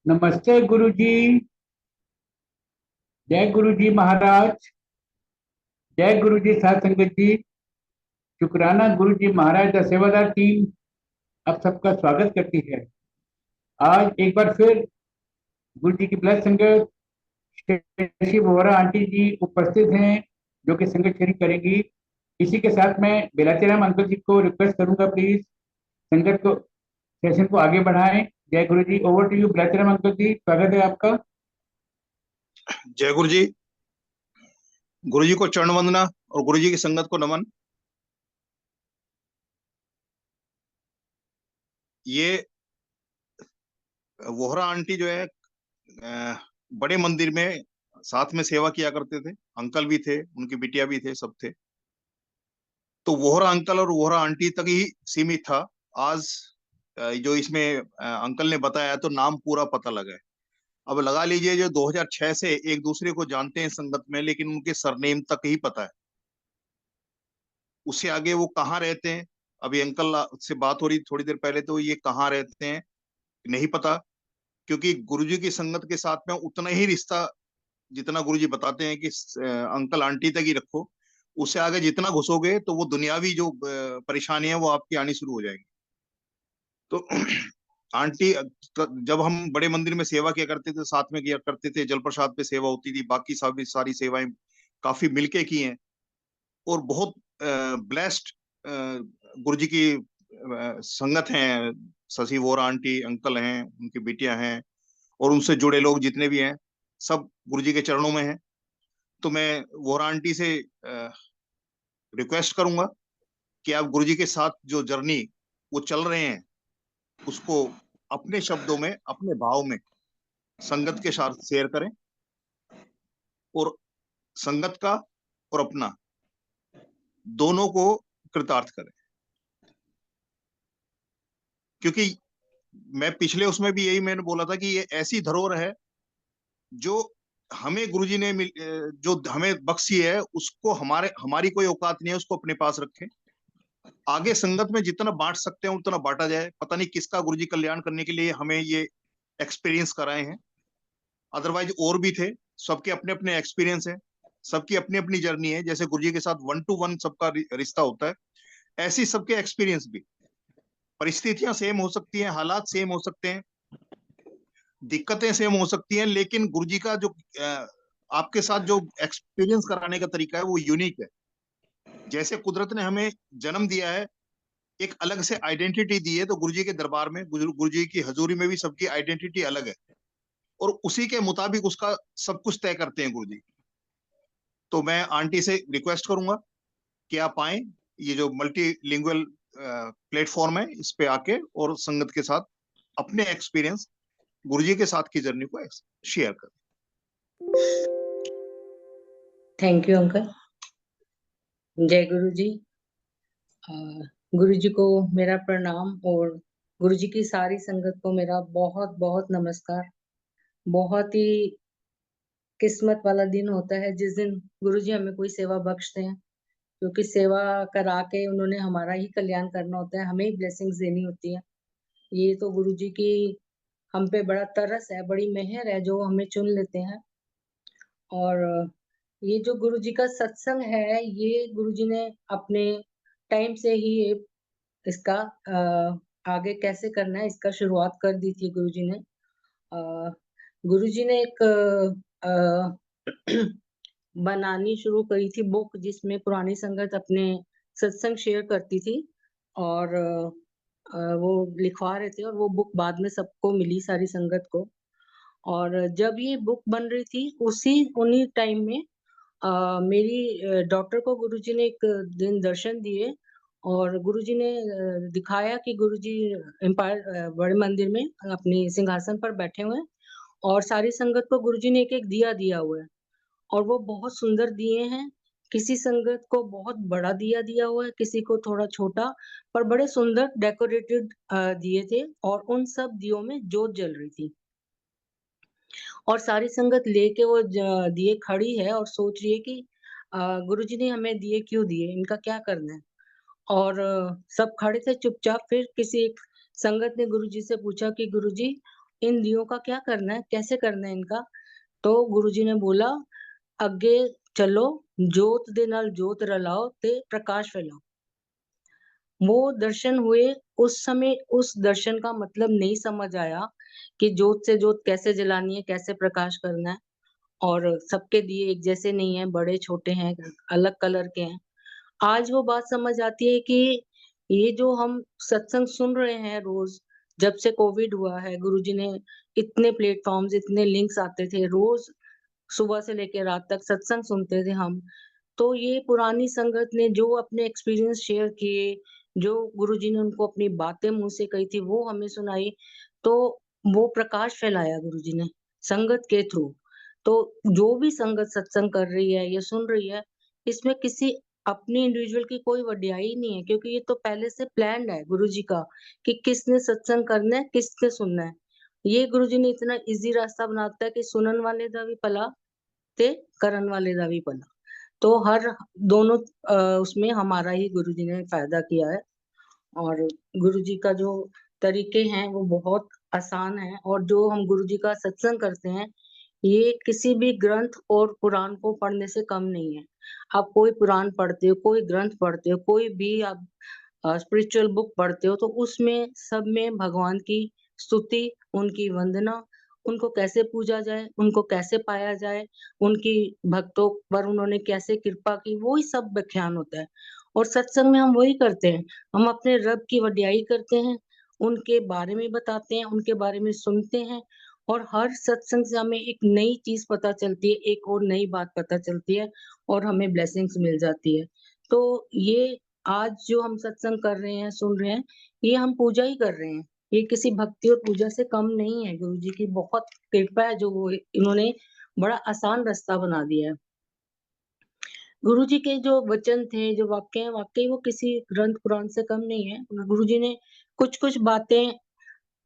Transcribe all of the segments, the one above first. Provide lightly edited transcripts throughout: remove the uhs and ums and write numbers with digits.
नमस्ते गुरु जी। जय गुरु जी महाराज। जय गुरु जी साध संगत जी। शुक्राना गुरु जी महाराज का सेवादार टीम आप सबका स्वागत करती है। आज एक बार फिर गुरु जी की ब्लड संगत श्री वोहरा आंटी जी उपस्थित हैं, जो कि संगत शेयरिंग करेंगी। इसी के साथ मैं बेलाचीराम अंकल जी को रिक्वेस्ट करूंगा, प्लीज संगत को सेशन को आगे बढ़ाएं। जय गुरु जी। ओवर टू यू बेलाचीराम अंकल जी, स्वागत है आपका। जय गुरु जी। गुरु जी को चरण वंदना और गुरु जी की संगत को नमन। ये वोहरा आंटी जो है बड़े मंदिर में साथ में सेवा किया करते थे। अंकल भी थे, उनकी बिटिया भी थे, सब थे। तो वोहरा अंकल और वोहरा आंटी तक ही सीमित था। आज जो इसमें अंकल ने बताया तो नाम पूरा पता लगा है। अब लगा लीजिए जो 2006 से एक दूसरे को जानते हैं संगत में, लेकिन उनके सरनेम तक ही पता है। उससे आगे वो कहाँ रहते हैं, अभी अंकल से बात हो रही थोड़ी देर पहले, तो ये कहाँ रहते हैं नहीं पता। क्योंकि गुरुजी की संगत के साथ में उतना ही रिश्ता, जितना गुरुजी बताते हैं कि अंकल आंटी तक ही रखो, उससे आगे जितना घुसोगे तो वो दुनियावी जो परेशानियां वो आपकी आनी शुरू हो जाएगी। तो आंटी, जब हम बड़े मंदिर में सेवा किया करते थे, साथ में किया करते थे, जल प्रसाद पे सेवा होती थी, बाकी सारी सेवाएं काफी मिलके की हैं। और बहुत ब्लेस्ड गुरुजी की संगत हैं। शशि वोरा आंटी अंकल हैं, उनकी बिटियां हैं, और उनसे जुड़े लोग जितने भी हैं, सब गुरुजी के चरणों में हैं। तो मैं वोरा आंटी से रिक्वेस्ट करूंगा कि आप गुरुजी के साथ जो जर्नी वो चल रहे हैं, उसको अपने शब्दों में, अपने भाव में संगत के साथ शेयर करें, और संगत का और अपना दोनों को कृतार्थ करें। क्योंकि मैं पिछले उसमें भी यही मैंने बोला था कि ये ऐसी धरोहर है जो हमें गुरुजी ने जो हमें बख्शी है, उसको हमारी कोई औकात नहीं है उसको अपने पास रखें। आगे संगत में जितना बांट सकते हैं उतना बांटा जाए। पता नहीं किसका गुरुजी कल्याण करने के लिए हमें ये एक्सपीरियंस कराए हैं। अदरवाइज और भी थे, सबके अपने अपने एक्सपीरियंस है, सबकी अपनी अपनी जर्नी है। जैसे गुरुजी के साथ 1 to 1 सबका रिश्ता होता है, ऐसी सबके एक्सपीरियंस भी। परिस्थितियां सेम हो सकती हैं, हालात सेम हो सकते हैं, दिक्कतें सेम हो सकती हैं, लेकिन गुरुजी का जो आपके साथ जो एक्सपीरियंस कराने का तरीका है वो यूनिक है। जैसे कुदरत ने हमें जन्म दिया है, एक अलग से आइडेंटिटी दी है, तो गुरुजी के दरबार में, गुरुजी की हजूरी में भी सबकी आइडेंटिटी अलग है, और उसी के मुताबिक उसका सब कुछ तय करते हैं गुरुजी। तो मैं आंटी से रिक्वेस्ट करूंगा कि आप आए, ये जो मल्टी लिंगुअल प्लेटफॉर्म है, इस पे आके और संगत के साथ अपने एक्सपीरियंस, गुरुजी के साथ की जर्नी को शेयर करें। Thank you uncle. जय गुरु जी। गुरु जी को मेरा प्रणाम, और गुरु जी की सारी संगत को मेरा बहुत बहुत नमस्कार। बहुत ही किस्मत वाला दिन होता है जिस दिन गुरु जी हमें कोई सेवा बख्शते हैं, क्योंकि सेवा करा के उन्होंने हमारा ही कल्याण करना होता है, हमें ही ब्लेसिंग्स देनी होती है। ये तो गुरु जी की हम पे बड़ा तरस है, बड़ी मेहर है जो हमें चुन लेते हैं। और ये जो गुरु जी का सत्संग है, ये गुरु जी ने अपने टाइम से ही इसका आगे कैसे करना है इसका शुरुआत कर दी थी गुरु जी ने। गुरु जी ने एक बनानी शुरू करी थी बुक, जिसमें पुरानी संगत अपने सत्संग शेयर करती थी, और वो लिखवा रहे थे, और वो बुक बाद में सबको मिली, सारी संगत को। और जब ये बुक बन रही थी उन्हीं टाइम में मेरी डॉक्टर को गुरुजी ने एक दिन दर्शन दिए, और गुरुजी ने दिखाया कि गुरुजी एम्पायर बड़े मंदिर में अपने सिंहासन पर बैठे हुए हैं, और सारी संगत को गुरुजी ने एक एक दिया दिया हुआ है, और वो बहुत सुंदर दिए हैं। किसी संगत को बहुत बड़ा दिया दिया हुआ है, किसी को थोड़ा छोटा, पर बड़े सुंदर डेकोरेटेड दिए थे, और उन सब दियों में जोत जल रही थी। और सारी संगत लेके वो दिए खड़ी है और सोच रही है कि गुरुजी ने हमें दिए क्यों दिए, इनका क्या करना है। और सब खड़े थे चुपचाप। फिर किसी एक संगत ने गुरुजी से पूछा कि गुरुजी इन दियों का क्या करना है, कैसे करना है इनका? तो गुरुजी ने बोला, "अगे चलो, जोत दे नाल जोत रलाओ ते प्रकाश फैलाओ।" वो दर्शन हुए, उस समय उस दर्शन का मतलब नहीं समझ आया कि जोत से जोत कैसे जलानी है, कैसे प्रकाश करना है और सबके दिए एक जैसे नहीं हैं, बड़े-छोटे हैं, अलग कलर के हैं। आज वो बात समझ आती है कि ये जो हम सत्संग सुन रहे हैं रोज़, जब से कोविड हुआ है, गुरुजी ने इतने प्लेटफ़ॉर्म्स, इतने लिंक्स आते थे, रोज़ सुबह से लेके रात तक सत्संग सुनते थे हम। तो ये पुरानी संगत ने जो अपने एक्सपीरियंस शेयर किए, जो गुरुजी ने उनको अपनी बातें मुँह से कही थी, वो हमें सुनाई, तो वो प्रकाश फैलाया गुरुजी ने, संगत के थ्रू। तो जो भी संगत सत्संग कर रही है या सुन रही है, इसमें किसी अपनी इंडिविजुअल की कोई वड्याई नहीं है क्योंकि ये तो पहले से प्लान्ड है गुरुजी का कि किसने सत्संग करना है, किसने सुनना है। ये गुरुजी ने इतना ईज़ी रास्ता बना दिता है कि सुनन वाले दा भी भला ते करन वाले दा भी भला। तो हर दोनों उसमें हमारा ही गुरुजी ने फ़ायदा किया है और गुरुजी का जो तरीके हैं वो बहुत आसान हैं और जो हम गुरुजी का सत्संग करते हैं, ये किसी भी ग्रंथ और पुराण को पढ़ने से कम नहीं है। आप कोई पुराण पढ़ते हो, कोई ग्रंथ पढ़ते हो, कोई भी आप स्पिरिचुअल बुक पढ़ते हो तो उसमें सब में भगवान की स्तुति, उनकी वंदना, उनको कैसे पूजा जाए, उनको कैसे पाया जाए, उनकी भक्तों पर उन्होंने कैसे कृपा की, वो ही सब व्याख्यान होता है। और सत्संग में हम वही करते हैं, हम अपने रब की वड्याई करते हैं, उनके बारे में बताते हैं, उनके बारे में सुनते हैं और हर सत्संग से हमें एक नई चीज़ पता चलती है, एक और नई बात पता चलती है और हमें ब्लेसिंग्स मिल जाती है। तो ये आज जो हम सत्संग कर रहे हैं, सुन रहे हैं, ये हम पूजा ही कर रहे हैं। ये किसी भक्ति और पूजा से कम नहीं है, गुरुजी की बहुत कृपा है जो वो इन्होंने बड़ा आसान रास्ता बना दिया है। गुरुजी के जो वचन थे, जो वाक्य हैं, वाक़ई वो किसी ग्रंथ पुराण से कम नहीं है। गुरुजी ने कुछ-कुछ बातें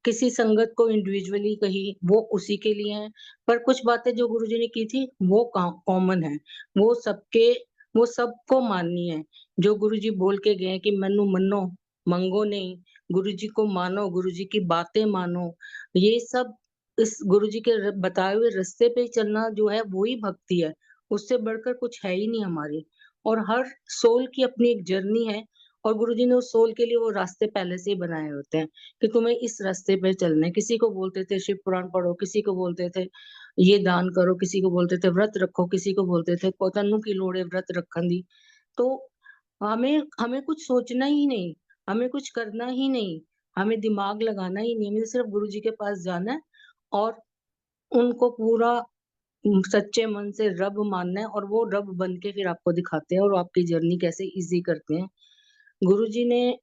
किसी संगत को इंडिविजुअली कही, वो उसी के लिए हैं, पर कुछ बातें जो गुरुजी ने की थी, वो कॉमन है। वो सबके वो सबको माननी है। जो गुरुजी बोल के गए हैं कि मैनू मन्नो, मंगो नहीं, गुरुजी को मानो, गुरुजी की बातें मानो। ये सब इस गुरुजी के बताए हुए रास्ते पे चलना जो है, वो ही भक्ति है। उससे बढ़कर कुछ है ही नहीं हमारी और हर सोल की अपनी एक जर्नी है और गुरुजी ने उस सोल के लिए वो रास्ते पहले से ही बनाए होते हैं। कि तुम्हें इस रास्ते पे चलना है। किसी को बोलते थे शिव पुराण पढ़ो, किसी को बोलते थे ये दान करो, किसी को बोलते थे व्रत रखो, किसी को बोलते थे तन्नू की लोड़ है व्रत रखन दी। तो हमें हमें कुछ सोचना ही नहीं, हमें कुछ करना ही नहीं, हमें दिमाग लगाना ही नहीं, हमें सिर्फ गुरुजी के पास जाना है और उनको पूरा सच्चे मन से रब मानना है और वो रब बन के फिर आपको दिखाते हैं और आपकी जर्नी कैसे ईज़ी करते हैं। गुरुजी ने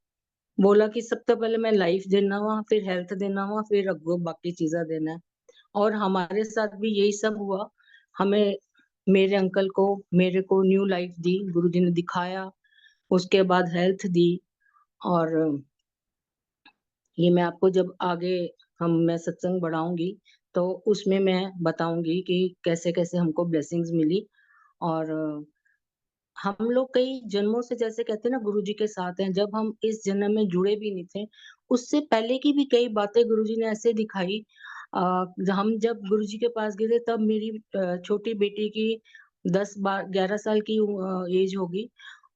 बोला कि सबसे पहले मैं लाइफ देना वा, फिर हेल्थ देना वा, फिर अग्गों बाकी चीज़ां देना है और हमारे साथ भी यही सब हुआ। हमें मेरे अंकल को मेरे को न्यू लाइफ दी, गुरुजी ने दिखाया, उसके बाद हेल्थ दी और ये मैं आपको जब आगे मैं सत्संग बढ़ाऊँगी, तो उसमें मैं बताऊँगी कि कैसे-कैसे हमको ब्लेसिंग्स मिली और हम लोग कई जन्मों से जैसे कहते हैं ना गुरुजी के साथ हैं, जब हम इस जन्म में जुड़े भी नहीं थे, उससे पहले की भी कई बातें गुरुजी ने ऐसे दिखाई हम जब गुरुजी के पास गए थे तब मेरी छोटी बेटी की 11 साल की एज होगी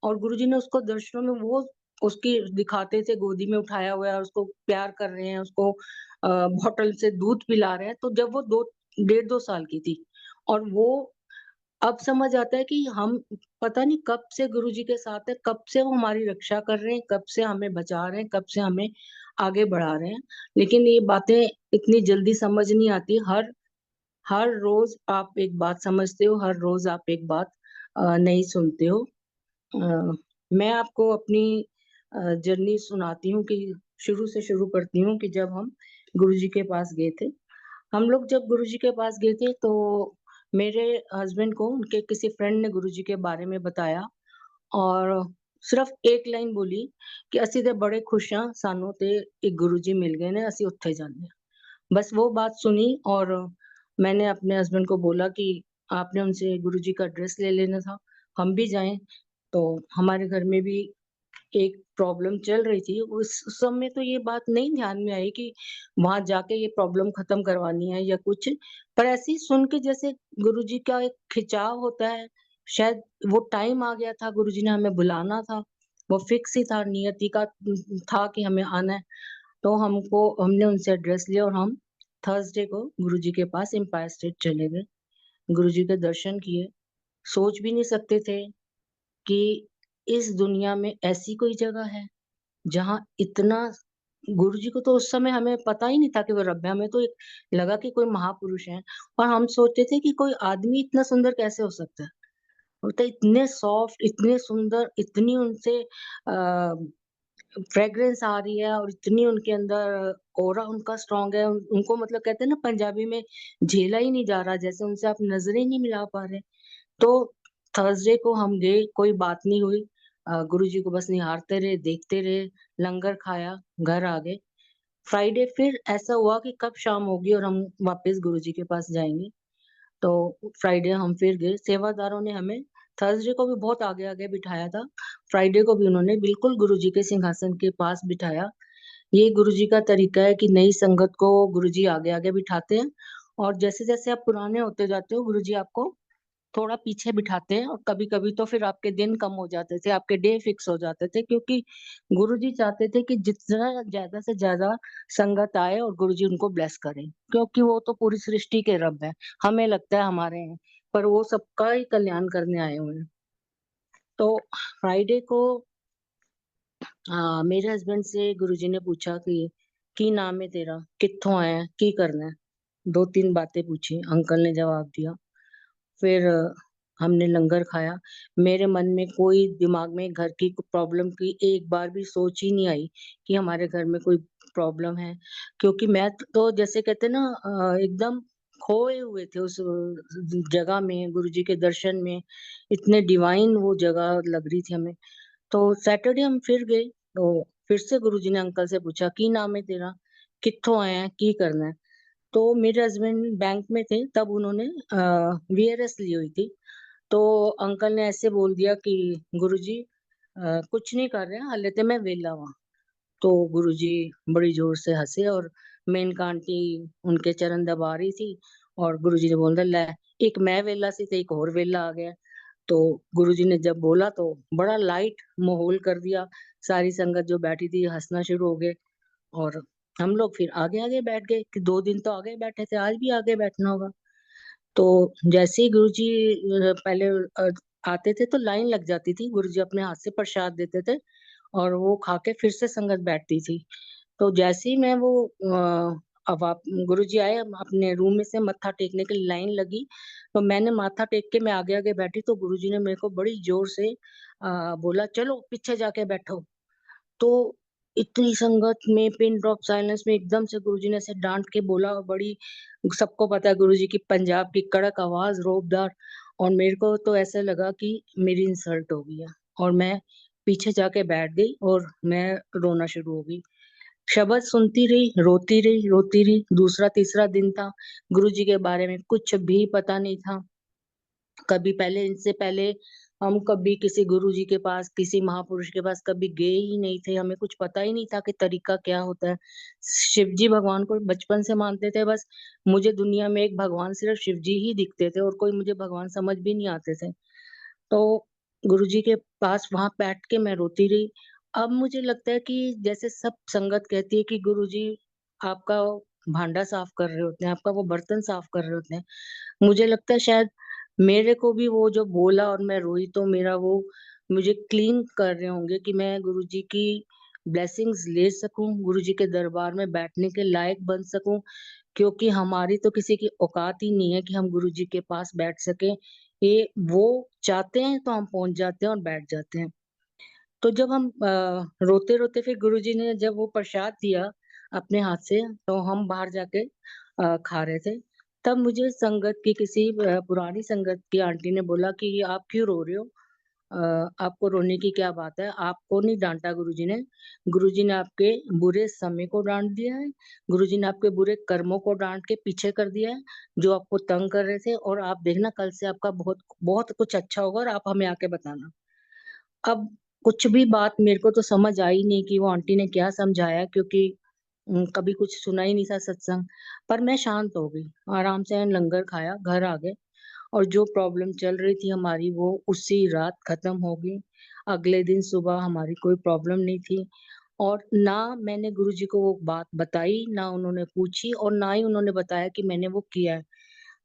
और गुरुजी ने उसको दर्शनों में वो उसकी दिखाते थे गोदी में उठाया हुआ है और उसको प्यार कर रहे हैं, उसको बॉटल से दूध पिला रहे हैं, तो जब वो 2 डेढ़ 2 साल की थी और वो अब समझ आता है कि हम पता नहीं कब से गुरुजी के साथ हैं, कब से वो हमारी रक्षा कर रहे हैं, कब से हमें बचा रहे हैं, कब से हमें आगे बढ़ा रहे हैं। लेकिन ये बातें इतनी जल्दी समझ नहीं आती। हर हर रोज़ आप एक बात समझते हो, हर रोज़ आप एक बात नई सुनते हो। मैं आपको अपनी जर्नी सुनाती हूँ कि शुरू से शुरू करती हूँ कि जब हम गुरुजी के पास गए थे। हम लोग जब गुरुजी के पास गए थे तो मेरे हस्बैंड को उनके किसी फ्रेंड ने गुरुजी के बारे में बताया और सिर्फ एक लाइन बोली कि ਅਸੀਂ ਤੇ बड़े खुश हाँ ਸਾਨੂੰ ਤੇ एक गुरुजी मिल गए ने ਅਸੀਂ ਉੱਥੇ ਜਾਂਦੇ ਹਾਂ। बस वो बात सुनी और मैंने अपने हस्बैंड को बोला कि आपने उनसे गुरुजी का एड्रेस ले लेना था, हम भी जाएँ। तो हमारे घर में भी एक प्रॉब्लम चल रही थी, उस समय तो ये बात नहीं ध्यान में आई कि वहाँ जाके ये प्रॉब्लम खत्म करवानी है या कुछ। पर ऐसे ही सुन के जैसे गुरुजी का एक खिंचाव होता है, शायद वो टाइम आ गया था, गुरुजी ने हमें बुलाना था, वो फिक्स ही था, नियति का था कि हमें आना है। तो हमने उनसे एड्रेस लिया और हम थर्सडे को गुरुजी के पास एम्पायर स्टेट चले गए। गुरुजी के दर्शन किए। सोच भी नहीं सकते थे कि इस दुनिया में ऐसी कोई जगह है जहाँ इतना, गुरुजी को तो उस समय हमें पता ही नहीं था कि वो रब है, हमें तो एक लगा कि कोई महापुरुष हैं और हम सोचते थे कि कोई आदमी इतना सुंदर कैसे हो सकता है। वो तो इतने सॉफ्ट, इतने सुंदर, इतनी उनसे फ्रेग्रेंस आ रही है और इतनी उनके अंदर ऑरा उनका स्ट्रांग है, उनको मतलब कहते हैं ना पंजाबी में, झेला ही नहीं जा रहा, जैसे उनसे आप नजरें नहीं मिला पा रहे। तो थर्सडे को हम गए, कोई बात नहीं हुई। गुरुजी को बस निहारते रहे, देखते रहे, लंगर खाया, घर आ गए। फ्राइडे फिर ऐसा हुआ कि कब शाम होगी और हम वापस गुरुजी के पास जाएंगे। तो फ्राइडे हम फिर गए। सेवादारों ने हमें थर्सडे को भी बहुत आगे आगे बिठाया था। फ्राइडे को भी उन्होंने बिल्कुल गुरुजी के सिंहासन के पास बिठाया। ये गुरुजी का तरीका है कि नई संगत को गुरुजी आगे आगे बिठाते हैं, और जैसे जैसे आप पुराने होते जाते हो गुरुजी आपको थोड़ा पीछे बिठाते हैं, और कभी-कभी तो फिर आपके दिन कम हो जाते थे, आपके डे फिक्स हो जाते थे, क्योंकि गुरुजी चाहते थे कि जितना ज़्यादा से ज़्यादा संगत आए और गुरुजी उनको ब्लेस करें, क्योंकि वो तो पूरी सृष्टि के रब हैं। हमें लगता है हमारे हैं, पर वो सबका ही कल्याण करने आए हुए हैं। तो फ्राइडे को मेरे हस्बैंड से गुरुजी ने पूछा कि की नाम है तेरा, कित्थों आया है, की करना है? 2-3 बातें पूछी, अंकल ने जवाब दिया। फिर हमने लंगर खाया। मेरे मन में कोई दिमाग में घर की प्रॉब्लम की एक बार भी सोच ही नहीं आई कि हमारे घर में कोई प्रॉब्लम है। क्योंकि मैं तो जैसे कहते हैं ना एकदम खोए हुए थे उस जगह में, गुरुजी के दर्शन में। इतने डिवाइन वो जगह लग रही थी हमें। तो सैटरडे हम फिर गए, तो फिर से गुरुजी ने अंकल से पूछा, "की नाम है तेरा? कित्थों आया है? की करना है?" तो मेरे हस्बैंड बैंक में थे, तब उन्होंने वीआरएस ली हुई थी। तो अंकल ने ऐसे बोल दिया कि गुरुजी कुछ नहीं कर रहे हैं, हाले ते मैं वेला वां। तो गुरुजी बड़ी जोर से हँसे और मेनका आंटी उनके चरण दबा रही थी, और गुरुजी ने बोल दिया, "लै, एक मैं वेला सी ते एक होर वेला आ गया।" तो गुरुजी ने जब बोला तो बड़ा लाइट माहौल कर दिया। सारी संगत जो बैठी थी हँसना शुरू हो गए, और हम लोग फिर आगे-आगे बैठ गए कि 2 दिन तो आगे बैठे थे, आज भी आगे बैठना होगा। तो जैसे ही गुरुजी पहले आते थे तो लाइन लग जाती थी, गुरुजी अपने हाथ से प्रसाद देते थे और वो खा के फिर से संगत बैठती थी। तो जैसे ही मैं वो अब आप गुरुजी आए, हम अपने रूम में से मत्था टेकने के लिए लाइन लगी, तो मैंने माथा टेक के मैं आगे-आगे बैठी, तो गुरुजी ने मेरे को बड़ी ज़ोर से बोला, "चलो पीछे जाके बैठो।" तो इतनी संगत में पिन ड्रॉप साइलेंस में एकदम से गुरुजी ने ऐसे डांट के बोला, बड़ी, सबको पता है गुरुजी की पंजाब की कड़क आवाज, रोबदार, और मेरे को तो ऐसा लगा कि मेरी इंसल्ट हो गई है, और मैं पीछे जाके बैठ गई और मैं रोना शुरू हो गई। शब्द सुनती रही, रोती रही, रोती रही। दूसरा तीसरा दिन था, गुरुजी के बारे में कुछ भी पता नहीं था। कभी पहले, इनसे पहले हम कभी किसी गुरुजी के पास, किसी महापुरुष के पास कभी गए ही नहीं थे। हमें कुछ पता ही नहीं था कि तरीका क्या होता है। शिव जी भगवान को बचपन से मानते थे बस। मुझे दुनिया में एक भगवान सिर्फ शिव जी ही दिखते थे और कोई मुझे भगवान समझ भी नहीं आते थे। तो गुरुजी के पास वहाँ बैठ के मैं रोती रही। अब मुझे लगता है कि जैसे सब संगत कहती है कि गुरुजी आपका भांडा साफ कर रहे होते हैं, आपका वो बर्तन साफ कर रहे होते हैं। मुझे लगता है शायद मेरे को भी वो जो बोला और मैं रोई, तो मेरा वो मुझे क्लीन कर रहे होंगे कि मैं गुरुजी की ब्लेसिंग्स ले सकूं, गुरुजी के दरबार में बैठने के लायक बन सकूं, क्योंकि हमारी तो किसी की औकात ही नहीं है कि हम गुरुजी के पास बैठ सकें। ये वो चाहते हैं तो हम पहुंच जाते हैं और बैठ जाते हैं। तो जब हम रोते रोते फिर गुरुजी ने जब वो प्रसाद दिया अपने हाथ से, तो हम बाहर जाके खा रहे थे। तब मुझे संगत की किसी पुरानी संगत की आंटी ने बोला कि आप क्यों रो रहे हो? अ, आपको रोने की क्या बात है? आपको नहीं डांटा गुरुजी ने। गुरुजी ने आपके बुरे समय को डांट दिया है। गुरुजी ने आपके बुरे कर्मों को डांट के पीछे कर दिया है, जो आपको तंग कर रहे थे, और आप देखना कल से आपका बहुत बहुत कुछ अच्छा होगा और आप हमें आके बताना। अब कुछ भी बात मेरे को तो समझ आई नहीं कि वो आंटी ने क्या समझाया, क्योंकि कभी कुछ सुना ही नहीं था सत्संग। पर मैं शांत हो गई, आराम से लंगर खाया, घर आ गए, और जो प्रॉब्लम चल रही थी हमारी वो उसी रात खत्म हो गई। अगले दिन सुबह हमारी कोई प्रॉब्लम नहीं थी, और ना मैंने गुरुजी को वो बात बताई, ना उन्होंने पूछी, और ना ही उन्होंने बताया कि मैंने वो किया है।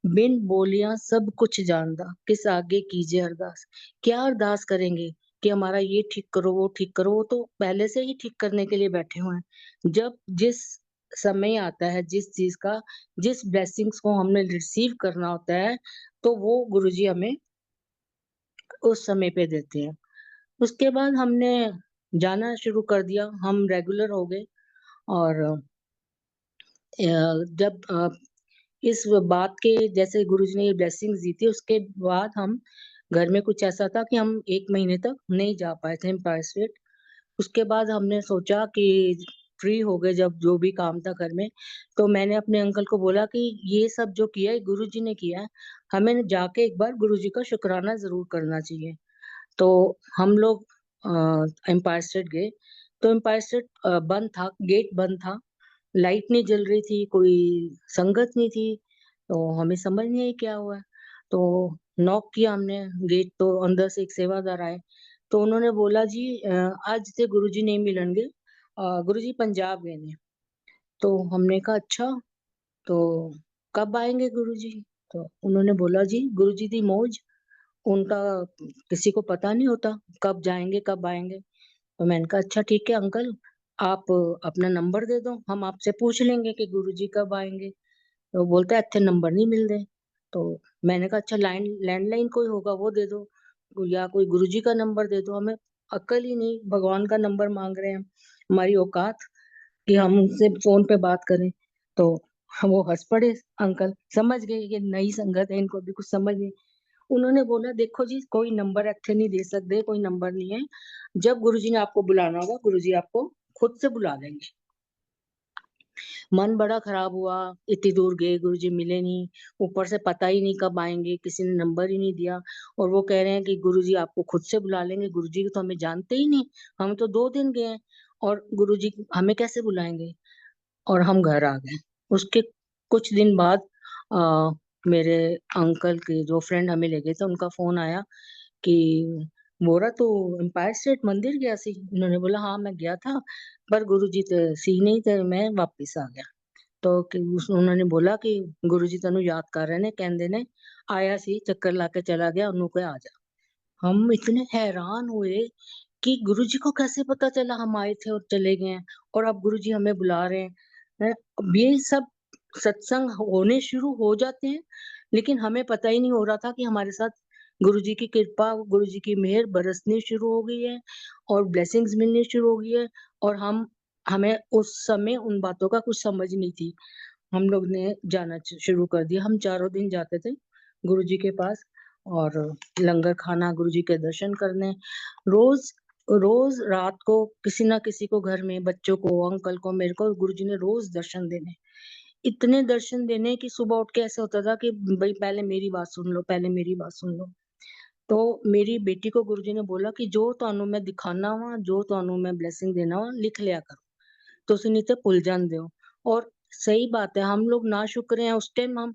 बिन बोलियां सब कुछ जानदा, किस आगे कीजिए अरदास। क्या अरदास करेंगे कि हमारा ये ठीक करो, वो ठीक करो, वो तो पहले से ही ठीक करने के लिए बैठे हुए हैं। जब जिस समय आता है, जिस चीज का, जिस ब्लेसिंग्स को हमने रिसीव करना होता है, तो वो गुरुजी हमें उस समय पे देते हैं। उसके बाद हमने जाना शुरू कर दिया, हम रेगुलर हो गए। और जब इस बात के, जैसे गुरुजी ने ये ब्लेसिंग्स दी थी, उसके बाद हम घर में कुछ ऐसा था कि हम 1 महीने तक नहीं जा पाए थे एम्पायर स्टेट। उसके बाद हमने सोचा कि फ्री हो गए जब, जो भी काम था घर में, तो मैंने अपने अंकल को बोला कि ये सब जो किया है गुरुजी ने किया है, हमें जाके एक बार गुरुजी का शुक्राना ज़रूर करना चाहिए। तो हम लोग एम्पायर स्टेट गए, तो एम्पायर स्टेट बंद था, गेट बंद था, लाइट नहीं जल रही थी, कोई संगत नहीं थी, तो हमें समझ नहीं आई क्या हुआ है। तो नॉक किया हमने गेट, तो अंदर से एक सेवादार आए, तो उन्होंने बोला जी आज ते गुरुजी नहीं मिलणगे, गुरुजी पंजाब गए ने। तो हमने कहा अच्छा, तो कब आएंगे गुरुजी? तो उन्होंने बोला जी गुरुजी दी मौज, उनका किसी को पता नहीं होता कब जाएंगे कब आएंगे। तो मैंने कहा अच्छा ठीक है अंकल, आप अपना नंबर दे दो, हम आपसे पूछ लेंगे कि गुरुजी कब आएंगे। तो बोलता है इत्थे नंबर नहीं मिलते। तो मैंने कहा अच्छा लाइन लैंडलाइन कोई होगा वो दे दो, या कोई गुरुजी का नंबर दे दो। हमें अक्ल ही नहीं, भगवान का नंबर मांग रहे हैं, हमारी औकात कि हम उनसे फोन पे बात करें। तो वो हंस पड़े अंकल, समझ गए ये नई संगत है, इनको भी कुछ समझ नहीं। उन्होंने बोला देखो जी कोई नंबर इत्थे नहीं दे सकते, कोई नंबर नहीं है, जब गुरुजी ने आपको बुलाना होगा गुरुजी आपको खुद से बुला लेंगे। मन बड़ा खराब हुआ, इतनी दूर गए गुरुजी मिले नहीं, ऊपर से पता ही नहीं कब आएंगे, किसी ने नंबर ही नहीं दिया, और वो कह रहे हैं कि गुरुजी आपको खुद से बुला लेंगे। गुरुजी तो हमें जानते ही नहीं, हम तो 2 दिन गए हैं, और गुरुजी हमें कैसे बुलाएंगे? और हम घर आ गए। उसके कुछ दिन बाद आ, मेरे अंकल के जो फ्रेंड हमें ले गए थे, उनका फोन आया कि बोरा तो एम्पायर स्टेट मंदिर गया सी। उन्होंने बोला हाँ मैं गया था, पर गुरुजी तो सी नहीं थे, मैं वापिस आ गया। तो उन्होंने बोला कि गुरुजी तेनू याद कर रहे ने, कहंदे ने आया सी, चक्कर ला के चला गया, उन्होंने कहा आ जा। हम इतने हैरान हुए कि गुरुजी को कैसे पता चला हम आए थे और चले गए हैं, और अब गुरुजी हमें बुला रहे हैं। अब ये सब सत्संग होने शुरू हो जाते हैं, लेकिन हमें पता ही नहीं हो रहा था कि हमारे साथ गुरुजी की कृपा, गुरुजी की मेहर बरसनी शुरू हो गई है, और ब्लेसिंग्स मिलनी शुरू हो गई है। और हमें उस समय उन बातों का कुछ समझ नहीं थी। हम लोग ने जाना शुरू कर दिया, हम चारों दिन जाते थे गुरुजी के पास, और लंगर खाना, गुरुजी के दर्शन करने, रोज रोज रात को किसी ना किसी को घर में, बच्चों को, अंकल को, मेरे को, गुरुजी ने रोज दर्शन देने, इतने दर्शन देने कि सुबह उठ के ऐसा होता था कि भाई पहले मेरी बात सुन लो, पहले मेरी बात सुन लो। तो मेरी बेटी को गुरुजी ने बोला कि जो ਤੁਹਾਨੂੰ मैं दिखाना वा, जो ਤੁਹਾਨੂੰ मैं ब्लेसिंग देना वा, लिख लिया करो, ਤੁਸੀਂ नहीं तो भूल जाते हो। और सही बात है, हम लोग ना शुक्र हैं, उस टाइम हम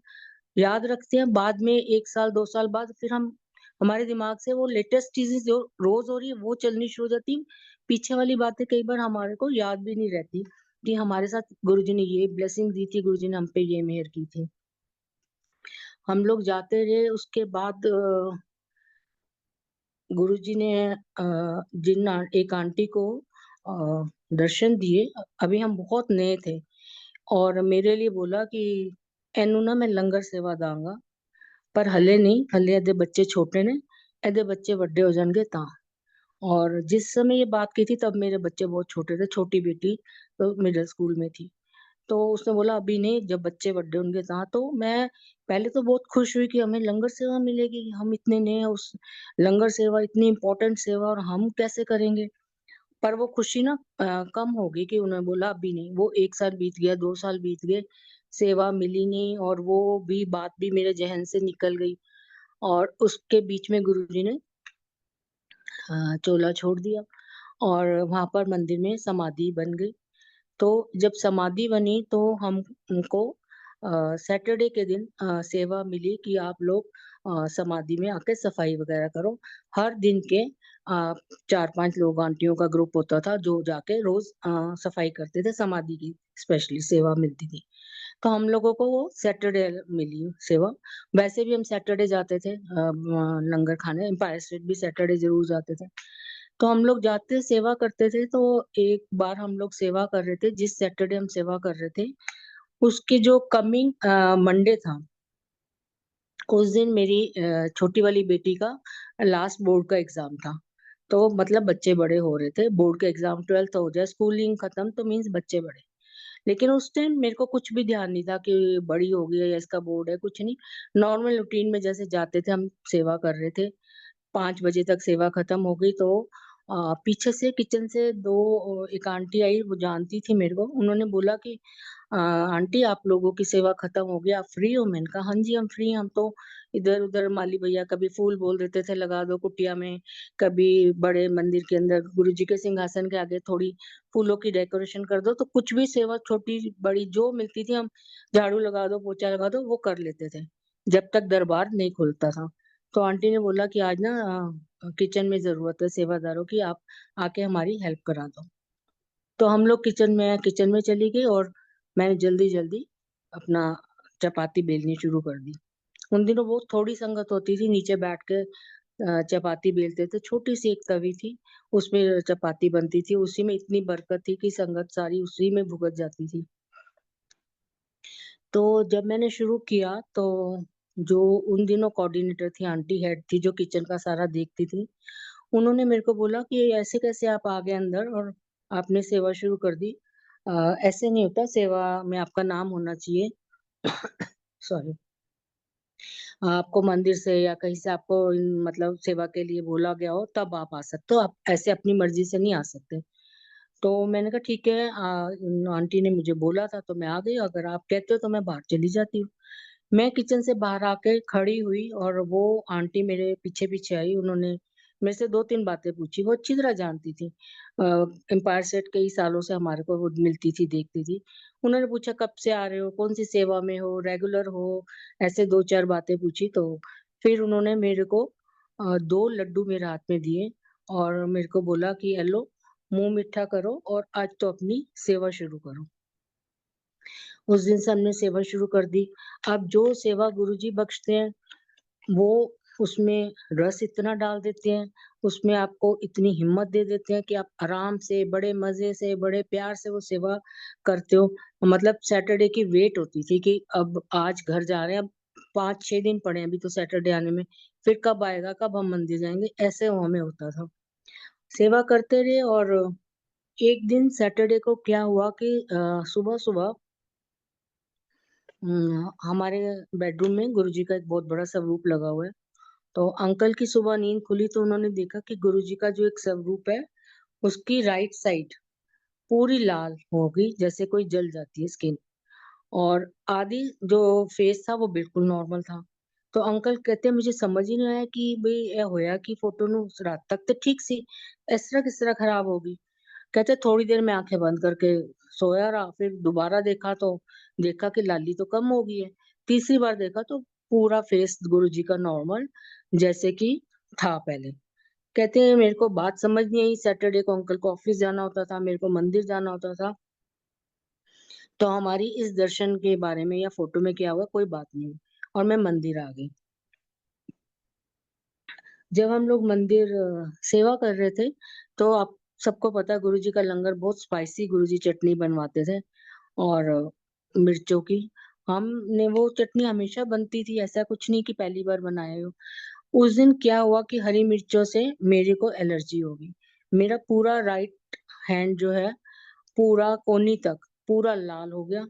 याद रखते हैं, बाद में 1 साल 2 साल बाद फिर हम, हमारे दिमाग से वो लेटेस्ट चीजें जो रोज हो रही है वो चलनी शुरू हो जाती, पीछे वाली बातें कई बार हमारे को याद भी नहीं रहती कि हमारे साथ गुरुजी ने ये ब्लेसिंग दी थी, गुरुजी ने हम पे ये मेहर की थी। हम लोग जाते रहे, उसके बाद गुरुजी ने एक आंटी को दर्शन दिए। अभी हम बहुत नए थे, और मेरे लिए बोला कि एनू ना मैं लंगर सेवा दांगा, पर हले नहीं, हले एदे बच्चे छोटे ने, एदे बच्चे वड्डे हो जाएंगे ता। और जिस समय ये बात की थी तब मेरे बच्चे बहुत छोटे थे, छोटी बेटी तो मिडिल स्कूल में थी। तो उसने बोला अभी नहीं, जब बच्चे बड़े होंगे ता। तो मैं पहले तो बहुत खुश हुई कि हमें लंगर सेवा मिलेगी, हम इतने नए हैं, उस लंगर सेवा इतनी इम्पोर्टेंट सेवा, और हम कैसे करेंगे? पर वो खुशी ना कम हो गई कि उन्होंने बोला अभी नहीं। वो 1 साल बीत गया, 2 साल बीत गए, सेवा मिली नहीं, और वो भी बात भी मेरे जहन से निकल गई। और उसके बीच में गुरुजी ने चोला छोड़ दिया। और वहां पर मंदिर में समाधि बन गई। तो जब समाधि बनी तो हमको सैटरडे के दिन सेवा मिली कि आप लोग समाधि में आके सफाई वगैरह करो। हर दिन के 4-5 लोग आंटियों का ग्रुप होता था जो जाके रोज सफाई करते थे, समाधि की स्पेशली सेवा मिलती थी। तो हम लोगों को वो सैटरडे मिली सेवा। वैसे भी हम सैटरडे जाते थे लंगर खाने, एम्पायर स्टेट भी सैटरडे जरूर जाते थे। तो हम लोग जाते सेवा करते थे। तो एक बार हम लोग सेवा कर रहे थे, जिस सैटरडे हम सेवा कर रहे थे उसकी जो कमिंग मंडे था, उस दिन मेरी छोटी वाली बेटी का लास्ट बोर्ड का एग्जाम था। तो मतलब बच्चे बड़े हो रहे थे, बोर्ड के एग्जाम 12th हो जाए, स्कूलिंग खत्म, तो मीन्स बच्चे बड़े। लेकिन उस टाइम मेरे को कुछ भी ध्यान नहीं था कि बड़ी हो गई है या इसका बोर्ड है, कुछ नहीं। नॉर्मल रूटीन में जैसे जाते थे हम सेवा कर रहे थे। 5 बजे तक सेवा खत्म हो गई तो पीछे से किचन से एक आंटी आई, वो जानती थी मेरे को। उन्होंने बोला कि आंटी आप लोगों की सेवा खत्म हो गई, आप फ्री हो? मैंने कहा हाँ जी हम फ्री हैं। हम तो इधर उधर माली भैया कभी फूल बोल देते थे लगा दो कुटिया में, कभी बड़े मंदिर के अंदर गुरु जी के सिंहासन के आगे थोड़ी फूलों की डेकोरेशन कर दो, तो कुछ भी सेवा छोटी बड़ी जो मिलती थी हम, झाड़ू लगा दो पोछा लगा दो, वो कर लेते थे जब तक दरबार नहीं खुलता था। तो आंटी ने बोला कि आज ना किचन में जरूरत है सेवादारों की, आप आके हमारी हेल्प करा दो। तो हम लोग किचन में चली गई और मैंने जल्दी जल्दी अपना चपाती बेलनी शुरू कर दी। उन दिनों बहुत थोड़ी संगत होती थी, नीचे बैठ के चपाती बेलते थे। छोटी सी एक तवी थी, उसमें चपाती बनती थी, उसी में इतनी बरकत थी कि संगत सारी उसी में भुगत जाती थी। तो जब मैंने शुरू किया तो जो उन दिनों कोऑर्डिनेटर थी, आंटी हेड थी जो किचन का सारा देखती थी, उन्होंने मेरे को बोला कि ऐसे कैसे आप आ गए अंदर और आपने सेवा शुरू कर दी। ऐसे नहीं होता, सेवा में आपका नाम होना चाहिए। सॉरी। आपको मंदिर से या कहीं से आपको मतलब सेवा के लिए बोला गया हो तब आप आ सकते हो, आप ऐसे अपनी मर्जी से नहीं आ सकते। तो मैंने कहा ठीक है, आंटी ने मुझे बोला था तो मैं आ गई, अगर आप कहते हो तो मैं बाहर चली जाती हूँ। मैं किचन से बाहर आके खड़ी हुई और वो आंटी मेरे पीछे पीछे आई। उन्होंने मेरे से 2-3 बातें पूछी, वो अच्छी तरह जानती थी। एम्पायर स्टेट कई सालों से हमारे को वो मिलती थी, देखती थी। उन्होंने पूछा कब से आ रहे हो, कौन सी सेवा में हो, रेगुलर हो, ऐसे 2-4 बातें पूछी। तो फिर उन्होंने मेरे को 2 लड्डू मेरे हाथ में दिए और मेरे को बोला कि हेलो, मुंह मीठा करो और आज तो अपनी सेवा शुरू करो। उस दिन से हमने सेवा शुरू कर दी। अब जो सेवा गुरुजी बख्शते हैं, वो उसमें रस इतना डाल देते हैं, उसमें आपको इतनी हिम्मत दे देते हैं कि आप आराम से, बड़े मज़े से, बड़े प्यार से वो सेवा करते हो। मतलब सैटरडे की वेट होती थी कि अब आज घर जा रहे हैं, अब 5-6 दिन पड़े हैं अभी तो सैटरडे आने में, फिर कब आएगा, कब हम मंदिर जाएँगे, ऐसे वो हमें होता था। सेवा करते रहे और एक दिन सैटरडे को क्या हुआ कि सुबह-सुबह हमारे बेडरूम में गुरुजी का एक बहुत बड़ा स्वरूप लगा हुआ है। तो अंकल की सुबह नींद खुली तो उन्होंने देखा कि गुरुजी का जो एक स्वरूप है, उसकी राइट साइड पूरी लाल हो गई, जैसे कोई जल जाती है स्किन, और आधी जो फेस था वो बिल्कुल नॉर्मल था। तो अंकल कहते मुझे समझ ही नहीं आया कि भई ए होया कि फोटो नु रात तक तो ठीक सी, इस तरह किस तरह खराब हो गई। कहते थोड़ी देर में आंखें बंद करके सोया रहा, फिर दोबारा देखा तो देखा कि लाली तो कम हो गई है। तीसरी बार देखा तो पूरा फेस गुरुजी का नॉर्मल जैसे कि था पहले। कहते हैं मेरे को बात समझ नहीं आई, सैटरडे को अंकल को ऑफिस जाना होता था, मेरे को मंदिर जाना होता था। तो हमारी इस दर्शन के बारे में या फोटो में क्या हुआ कोई बात नहीं हुई और मैं मंदिर आ गई। जब हम लोग मंदिर सेवा कर रहे थे तो आप सबको पता है गुरुजी का लंगर बहुत स्पाइसी, गुरुजी चटनी बनवाते थे और मिर्चों की। हमने वो चटनी हमेशा बनती थी, ऐसा कुछ नहीं कि पहली बार बनाए हो। उस दिन क्या हुआ कि हरी मिर्चों से मेरे को एलर्जी हो गई। मेरा पूरा राइट हैंड जो है पूरा कोहनी तक पूरा लाल हो गया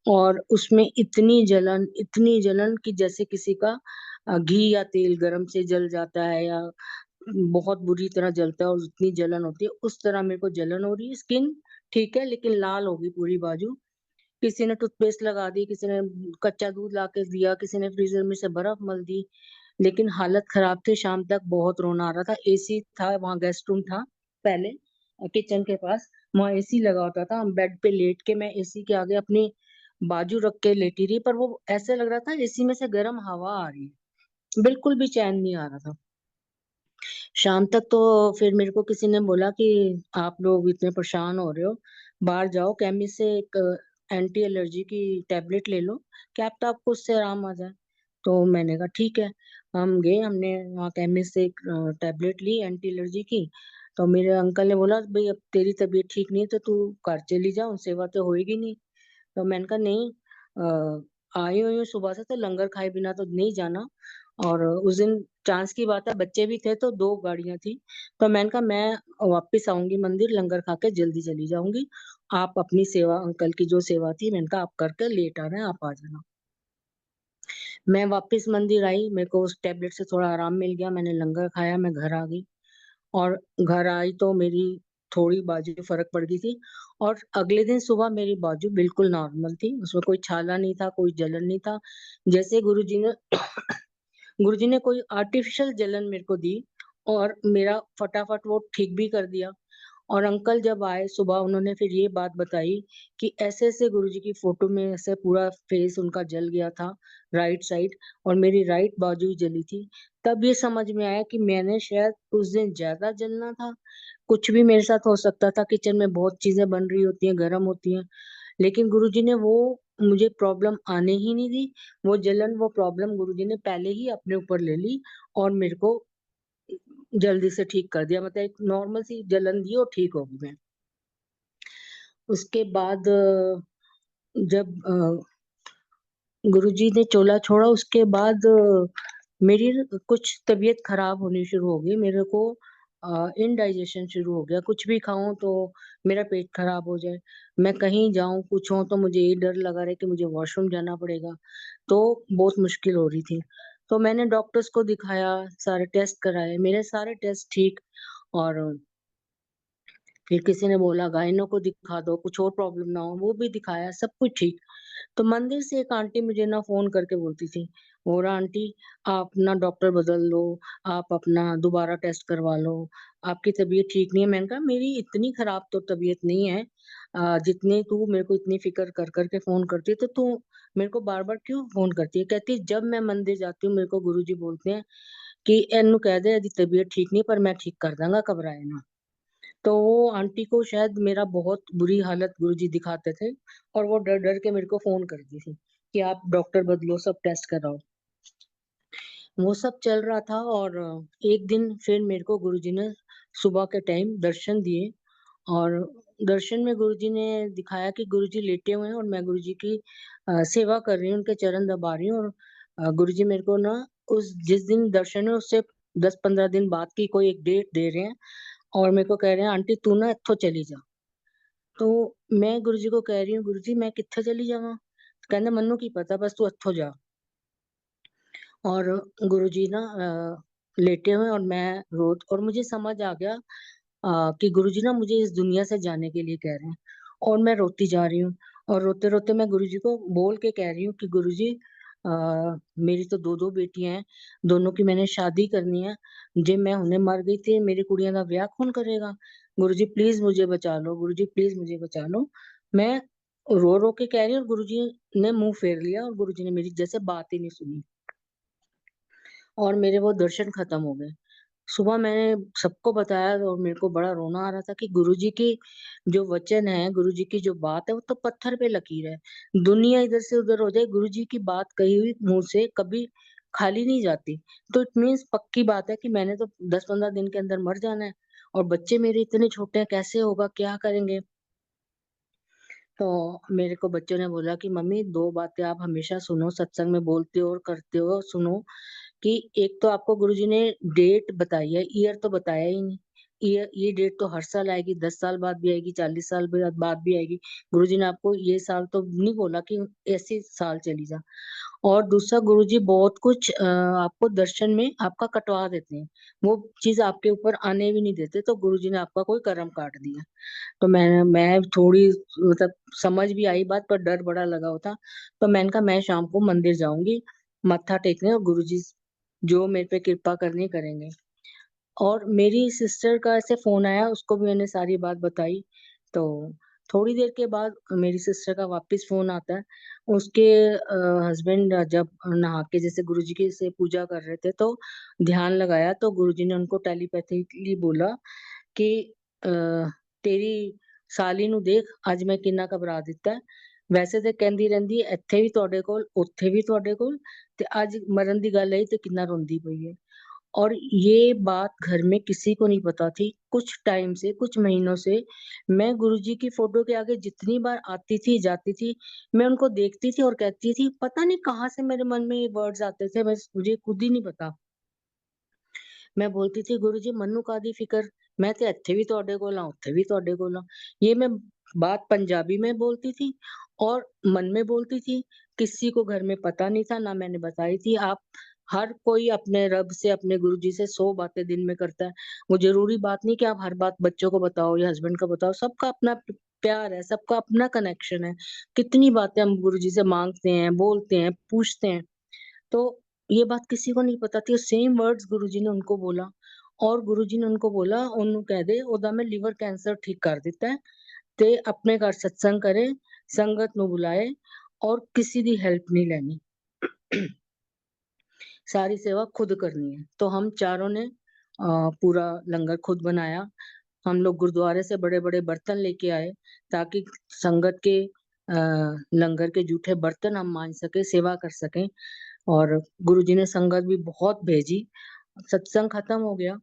और उसमें इतनी जलन कि जैसे किसी का घी या तेल गरम से जल जाता है या बहुत बुरी तरह जलता है और इतनी जलन होती है, उस तरह मेरे को जलन हो रही है। स्किन ठीक है लेकिन लाल हो गई पूरी बाजू। किसी ने टूथपेस्ट लगा दी, किसी ने कच्चा दूध ला के दिया, किसी ने फ्रीजर में से बर्फ मल दी, लेकिन हालत खराब थी। शाम तक बहुत रोना आ रहा था। एसी था वहाँ, गेस्ट रूम था पहले, किचन के पास, वहाँ एसी लगा होता था। हम बेड पे लेट के मैं एसी के आगे अपनी बाजू रख के लेटी रही, पर वो ऐसे लग रहा था एसी में से गर्म हवा आ रही है, बिल्कुल भी चैन नहीं आ रहा था। शाम तक तो फिर मेरे को किसी ने बोला कि आप लोग इतने परेशान हो रहे हो, बाहर जाओ केमिस्ट से एक एंटी एलर्जी की टैबलेट ले लो, क्या पता आपको उससे आराम आ जाए। तो मैंने कहा ठीक है। हम गए, हमने वहाँ केमिस्ट से एक टैबलेट ली एंटी एलर्जी की। तो मेरे अंकल ने बोला भाई अब तेरी तबीयत ठीक नहीं है तो तू घर चली जा, उनसे सेवा तो होएगी नहीं। तो मैंने कहा नहीं, आई हुई हूँ सुबह से, तो लंगर खाए बिना तो नहीं जाना। और उस दिन चांस की बात है, बच्चे भी थे तो 2 गाड़ियां थी। तो मैंने कहा मैं वापस आऊंगी मंदिर, लंगर खा के जल्दी चली जाऊंगी। आप अपनी सेवा, अंकल की जो सेवा थी, मैंने कहा आप करके लेट आ रहे हैं, आप आ जाना। मैं वापस मंदिर आई, मेरे को उस टेबलेट से थोड़ा आराम मिल गया, मैंने लंगर खाया, मैं घर आ गई। और घर आई तो मेरी थोड़ी बाजू में फर्क पड़ गई थी। और अगले दिन सुबह मेरी बाजू बिल्कुल नॉर्मल थी, उसमें कोई छाला नहीं था, कोई जलन नहीं था। जैसे गुरुजी ने गुरुजी ने कोई आर्टिफिशियल जलन मेरे को दी, और मेरा फटाफट वो ठीक भी कर दिया। और अंकल जब आए सुबह, उन्होंने फिर ये बात बताई कि ऐसे ऐसे गुरुजी की फोटो में ऐसे पूरा फेस उनका जल गया था, राइट साइड, और मेरी राइट बाजू ही जली थी। तब ये समझ में आया कि मैंने शायद उस दिन ज्यादा जलना था। कुछ भी मेरे साथ हो सकता था, किचन में बहुत चीजें बन रही होती हैं, गर्म होती हैं, लेकिन गुरुजी ने वो मुझे प्रॉब्लम आने ही नहीं दी। वो जलन, वो प्रॉब्लम गुरुजी ने पहले ही अपने ऊपर ले ली, और मेरे को जल्दी से ठीक कर दिया। मतलब एक नॉर्मल सी जलन दी और ठीक हो गई मैं। उसके बाद जब गुरुजी ने चोला छोड़ा, उसके बाद मेरी कुछ तबीयत खराब होनी शुरू हो गई। मेरे को इनडाइजेशन शुरू हो गया, कुछ भी खाऊं तो मेरा पेट खराब हो जाए। मैं कहीं जाऊं कुछ हो तो मुझे ये डर लगा रहे कि मुझे वॉशरूम जाना पड़ेगा। तो बहुत मुश्किल हो रही थी। तो मैंने डॉक्टर्स को दिखाया, सारे टेस्ट कराए, मेरे सारे टेस्ट ठीक। और फिर किसी ने बोला गायनो को दिखा दो, कुछ और प्रॉब्लम ना हो, वो भी दिखाया, सब कुछ ठीक। तो मंदिर से एक आंटी मुझे ना फोन करके बोलती थी, और आंटी आप ना डॉक्टर बदल लो, आप अपना दोबारा टेस्ट करवा लो, आपकी तबीयत ठीक नहीं है। मैंने कहा मेरी इतनी खराब तो तबीयत नहीं है, जितनी तू मेरे को इतनी फिक्र कर करके फोन करती है, तो तू मेरे को बार बार क्यों फोन करती है। कहती जब मैं मंदिर जाती हूँ मेरे को गुरुजी बोलते हैं कि एनु कह दे यदि तबीयत ठीक नहीं, पर मैं ठीक कर दूंगा, घबराए ना। तो वो आंटी को शायद मेरा बहुत बुरी हालत गुरुजी दिखाते थे, और वो डर डर के मेरे को फोन करती थी कि आप डॉक्टर बदलो, सब टेस्ट कराओ। वो सब चल रहा था। और एक दिन फिर मेरे को गुरुजी ने सुबह के टाइम दर्शन दिए। और दर्शन में गुरुजी ने दिखाया कि गुरुजी लेटे हुए हैं और मैं गुरुजी की सेवा कर रही हूँ, उनके चरण दबा रही हूँ। और गुरुजी मेरे को ना उस जिस दिन दर्शन है उससे 10-15 दिन बाद की कोई एक डेट दे रहे हैं, और मेरे को कह रहे हैं आंटी तू ना इत्थों चली जा। तो मैं गुरुजी को कह रही हूँ गुरुजी मैं कित्थे चली जावां। कहंदे मन्नू की पता, बस तू इत्थों जा। और गुरुजी ना लेटे हुए, और मैं रो, और मुझे समझ आ गया कि गुरुजी ना मुझे इस दुनिया से जाने के लिए कह रहे हैं। और मैं रोती जा रही हूँ, और रोते रोते मैं गुरुजी को बोल के कह रही हूँ कि गुरुजी मेरी तो 2-2 बेटियां हैं, दोनों की मैंने शादी करनी है, जे मैं उन्हें मर गई थी, मेरी कुड़ियां का ब्याह कौन करेगा। गुरुजी प्लीज मुझे बचा लो, गुरुजी प्लीज मुझे बचा लो। मैं रो रो के कह रही हूँ, और गुरुजी ने मुंह फेर लिया, और गुरुजी ने मेरी जैसे बात ही नहीं सुनी, और मेरे वो दर्शन खत्म हो गए। सुबह मैंने सबको बताया, और मेरे को बड़ा रोना आ रहा था कि गुरुजी की जो वचन है, गुरुजी की जो बात है, वो तो पत्थर पे लकीर है। दुनिया इधर से उधर हो जाए, गुरुजी की बात कही हुई मुंह से कभी खाली नहीं जाती। तो इट मीन्स पक्की बात है कि मैंने तो 10-15 दिन के अंदर मर जाना है, और बच्चे मेरे इतने छोटे हैं, कैसे होगा, क्या करेंगे। तो मेरे को बच्चों ने बोला कि मम्मी 2 बातें आप हमेशा सुनो, सत्संग में बोलते हो और करते हो, सुनो कि एक तो आपको गुरुजी ने डेट बताई है, ईयर तो बताया ही नहीं। ये डेट तो हर साल आएगी, 10 साल बाद भी आएगी, 40 साल बाद भी आएगी। गुरुजी ने आपको ये साल तो नहीं बोला कि ऐसे साल चली जा। और दूसरा गुरुजी बहुत कुछ आपको दर्शन में आपका कटवा देते हैं, वो चीज आपके ऊपर आने भी नहीं देते। तो गुरुजी ने आपका कोई कर्म काट दिया। तो मैं थोड़ी मतलब समझ भी आई बात, पर डर बड़ा लगा होता। तो मैंने कहा मैं शाम को मंदिर जाऊंगी मत्था टेकने, और गुरुजी जो मेरे पे कृपा करनी करेंगे। और मेरी सिस्टर का ऐसे फोन आया, उसको भी मैंने सारी बात बताई। तो थोड़ी देर के बाद मेरी सिस्टर का वापस फोन आता है। उसके हस्बैंड जब नहा के जैसे गुरुजी की से पूजा कर रहे थे, तो ध्यान लगाया, तो गुरुजी ने उनको टेलीपैथिकली बोला कि अ, तेरी साली ਨੂੰ ਦੇਖ ਅੱਜ ਮੈਂ ਕਿੰਨਾ ਘਬਰਾ ਦਿੱਤਾ ਹੈ। ਵੈਸੇ ਤੇ ਕਹਿੰਦੀ ਰਹਿੰਦੀ ਇੱਥੇ ਵੀ ਤੁਹਾਡੇ ਕੋਲ, ਉੱਥੇ ਵੀ ਤੁਹਾਡੇ ਕੋਲ, ਤੇ ਅੱਜ ਮਰਨ ਦੀ ਗੱਲ ਆਈ ਤੇ ਕਿੰਨਾ ਰੋਂਦੀ ਪਈ ਹੈ। और ये बात घर में किसी को नहीं पता थी। कुछ टाइम से, कुछ महीनों से मैं गुरुजी की फोटो के आगे जितनी बार आती थी, जाती थी, मैं उनको देखती थी और कहती थी, पता नहीं कहाँ से मेरे मन में ये वर्ड्स आते थे, मुझे खुद ही नहीं पता। मैं बोलती थी, गुरुजी मन्नू कादी फिकर, मैं तो ਇੱਥੇ ਵੀ ਤੁਹਾਡੇ ਕੋਲ ਆ, ਉੱਥੇ ਵੀ ਤੁਹਾਡੇ ਕੋਲ ਆ। ये मैं बात पंजाबी में बोलती थी और मन में बोलती थी। किसी को घर में पता नहीं था, ना मैंने बताई थी। आप हर कोई अपने रब से, अपने गुरुजी से 100 बातें दिन में करता है। वो जरूरी बात नहीं कि आप हर बात बच्चों को बताओ या हस्बैंड को बताओ। सबका अपना प्यार है, सबका अपना कनेक्शन है। कितनी बातें हम गुरुजी से मांगते हैं, बोलते हैं, पूछते हैं। तो ये बात किसी को नहीं पता थी। सेम वर्ड्स गुरुजी ने उनको बोला, और गुरुजी ने उनको बोला, ਉਹਨੂੰ ਕਹਿ ਦੇ ਉਹਦਾ ਮੈਂ ਲੀਵਰ ਕੈਂਸਰ ਠੀਕ ਕਰ ਦਿੱਤਾ ਹੈ, ਤੇ ਆਪਣੇ ਘਰ सत्संग करे, संगत ਨੂੰ बुलाए और किसी दी हेल्प नहीं लेनी। सारी सेवा खुद करनी है। तो हम चारों ने पूरा लंगर खुद बनाया। हम लोग गुरुद्वारे से बड़े-बड़े बर्तन लेके आए, ताकि संगत के लंगर के जूठे बर्तन हम मांज सके, सेवा कर सकें। और गुरुजी ने संगत भी बहुत भेजी। सत्संग खत्म हो गया।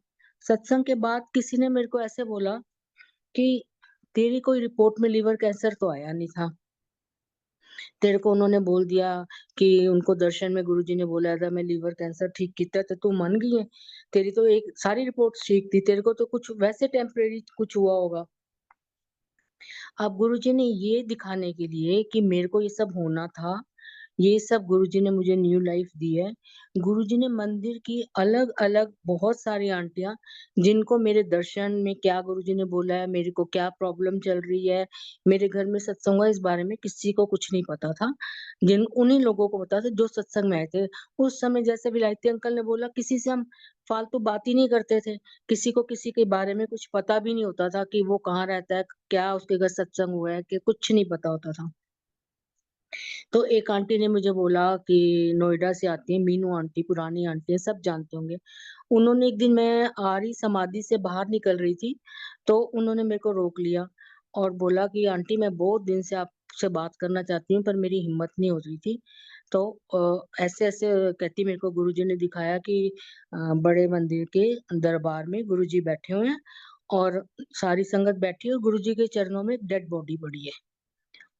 सत्संग के बाद किसी ने मेरे को ऐसे बोला कि तेरी कोई रिपोर्ट में लीवर कैंसर तो आया नहीं था। तेरे को उन्होंने बोल दिया कि उनको दर्शन में गुरुजी ने बोला था मैं लीवर कैंसर ठीक किया, तो तू मन गई है। तेरी तो एक सारी रिपोर्ट्स ठीक थी, तेरे को तो कुछ वैसे टेम्परेरी कुछ हुआ होगा। अब गुरुजी ने ये दिखाने के लिए कि मेरे को ये सब होना था, ये सब गुरुजी ने मुझे न्यू लाइफ दी है। गुरुजी ने मंदिर की अलग-अलग बहुत सारी आंटियाँ, जिनको मेरे दर्शन में क्या गुरुजी ने बोला है, मेरे को क्या प्रॉब्लम चल रही है, मेरे घर में सत्संग हुआ, इस बारे में किसी को कुछ नहीं पता था। जिन उन्हीं लोगों को पता था जो सत्संग में आए थे। उस समय जैसे विलायती अंकल ने बोला, किसी से हम फालतू बात ही नहीं करते थे। किसी को किसी के बारे में कुछ पता भी नहीं होता था कि वो कहाँ रहता है, क्या उसके घर सत्संग हुआ है, कि कुछ नहीं पता होता था। तो एक आंटी ने मुझे बोला कि नोएडा से आती है, मीनू आंटी, पुरानी आंटी है, सब जानते होंगे। उन्होंने एक दिन, मैं आर्य समाधि से बाहर निकल रही थी, तो उन्होंने मेरे को रोक लिया और बोला कि आंटी मैं बहुत दिन से आपसे बात करना चाहती हूँ, पर मेरी हिम्मत नहीं हो रही थी। तो ऐसे-ऐसे कहती, मेरे को गुरुजी ने दिखाया कि बड़े मंदिर के दरबार में गुरुजी बैठे हुए हैं और सारी संगत बैठी है और गुरुजी के चरणों में एक डेड बॉडी पड़ी है।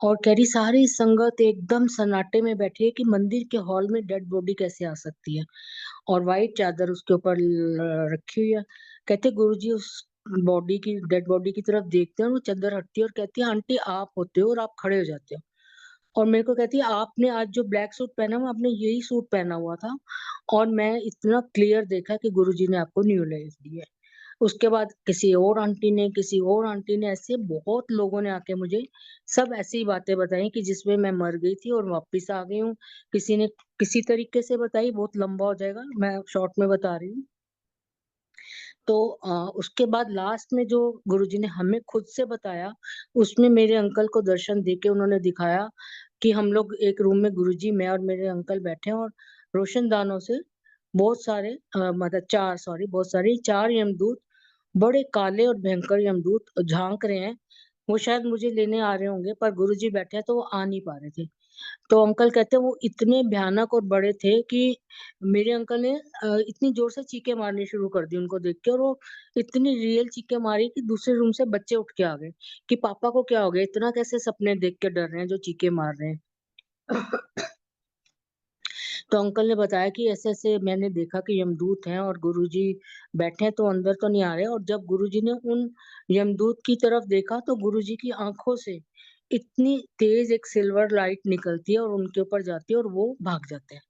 और कह रही सारी संगत एकदम सन्नाटे में बैठी है कि मंदिर के हॉल में डेड बॉडी कैसे आ सकती है, और व्हाइट चादर उसके ऊपर रखी हुई है। कहते गुरुजी उस बॉडी की, डेड बॉडी की तरफ देखते हैं और वो चादर हटती है और कहती है आंटी आप होते हो, और आप खड़े हो जाते हो। और मेरे को कहती है आपने आज जो ब्लैक सूट पहना हुआ, आपने यही सूट पहना हुआ था, और मैं इतना क्लियर देखा कि गुरुजी ने आपको न्यू लाइफ दी है। उसके बाद किसी और आंटी ने, ऐसे बहुत लोगों ने आके मुझे सब ऐसी ही बातें बताई कि जिसमें मैं मर गई थी और वापस आ गई हूँ। किसी ने किसी तरीके से बताई, बहुत लंबा हो जाएगा, मैं शॉर्ट में बता रही हूँ। तो उसके बाद लास्ट में जो गुरुजी ने हमें खुद से बताया, उसमें मेरे अंकल को दर्शन देके उन्होंने दिखाया कि हम लोग एक रूम में, गुरुजी, मैं और मेरे अंकल बैठे हैं, और रोशनदानों से बहुत सारे मतलब 4, सॉरी, बहुत सारे 4 यमदूत, बड़े काले और भयंकर यमदूत झांक रहे हैं। वो शायद मुझे लेने आ रहे होंगे, पर गुरुजी बैठे हैं तो वो आ नहीं पा रहे थे। तो अंकल कहते हैं वो इतने भयानक और बड़े थे कि मेरे अंकल ने इतनी जोर से चीखें मारनी शुरू कर दी उनको देख के, और वो इतनी रियल चीखें मारी कि दूसरे रूम से बच्चे उठ के आ गए कि पापा को क्या हो गया, इतना कैसे सपने देख के डर रहे हैं जो चीखें मार रहे हैं। तो अंकल ने बताया कि ऐसे-ऐसे मैंने देखा कि यमदूत हैं और गुरुजी बैठे हैं, तो अंदर तो नहीं आ रहे, और जब गुरुजी ने उन यमदूत की तरफ देखा, तो गुरुजी की आँखों से इतनी तेज़ एक सिल्वर लाइट निकलती है और उनके ऊपर जाती है और वो भाग जाते हैं।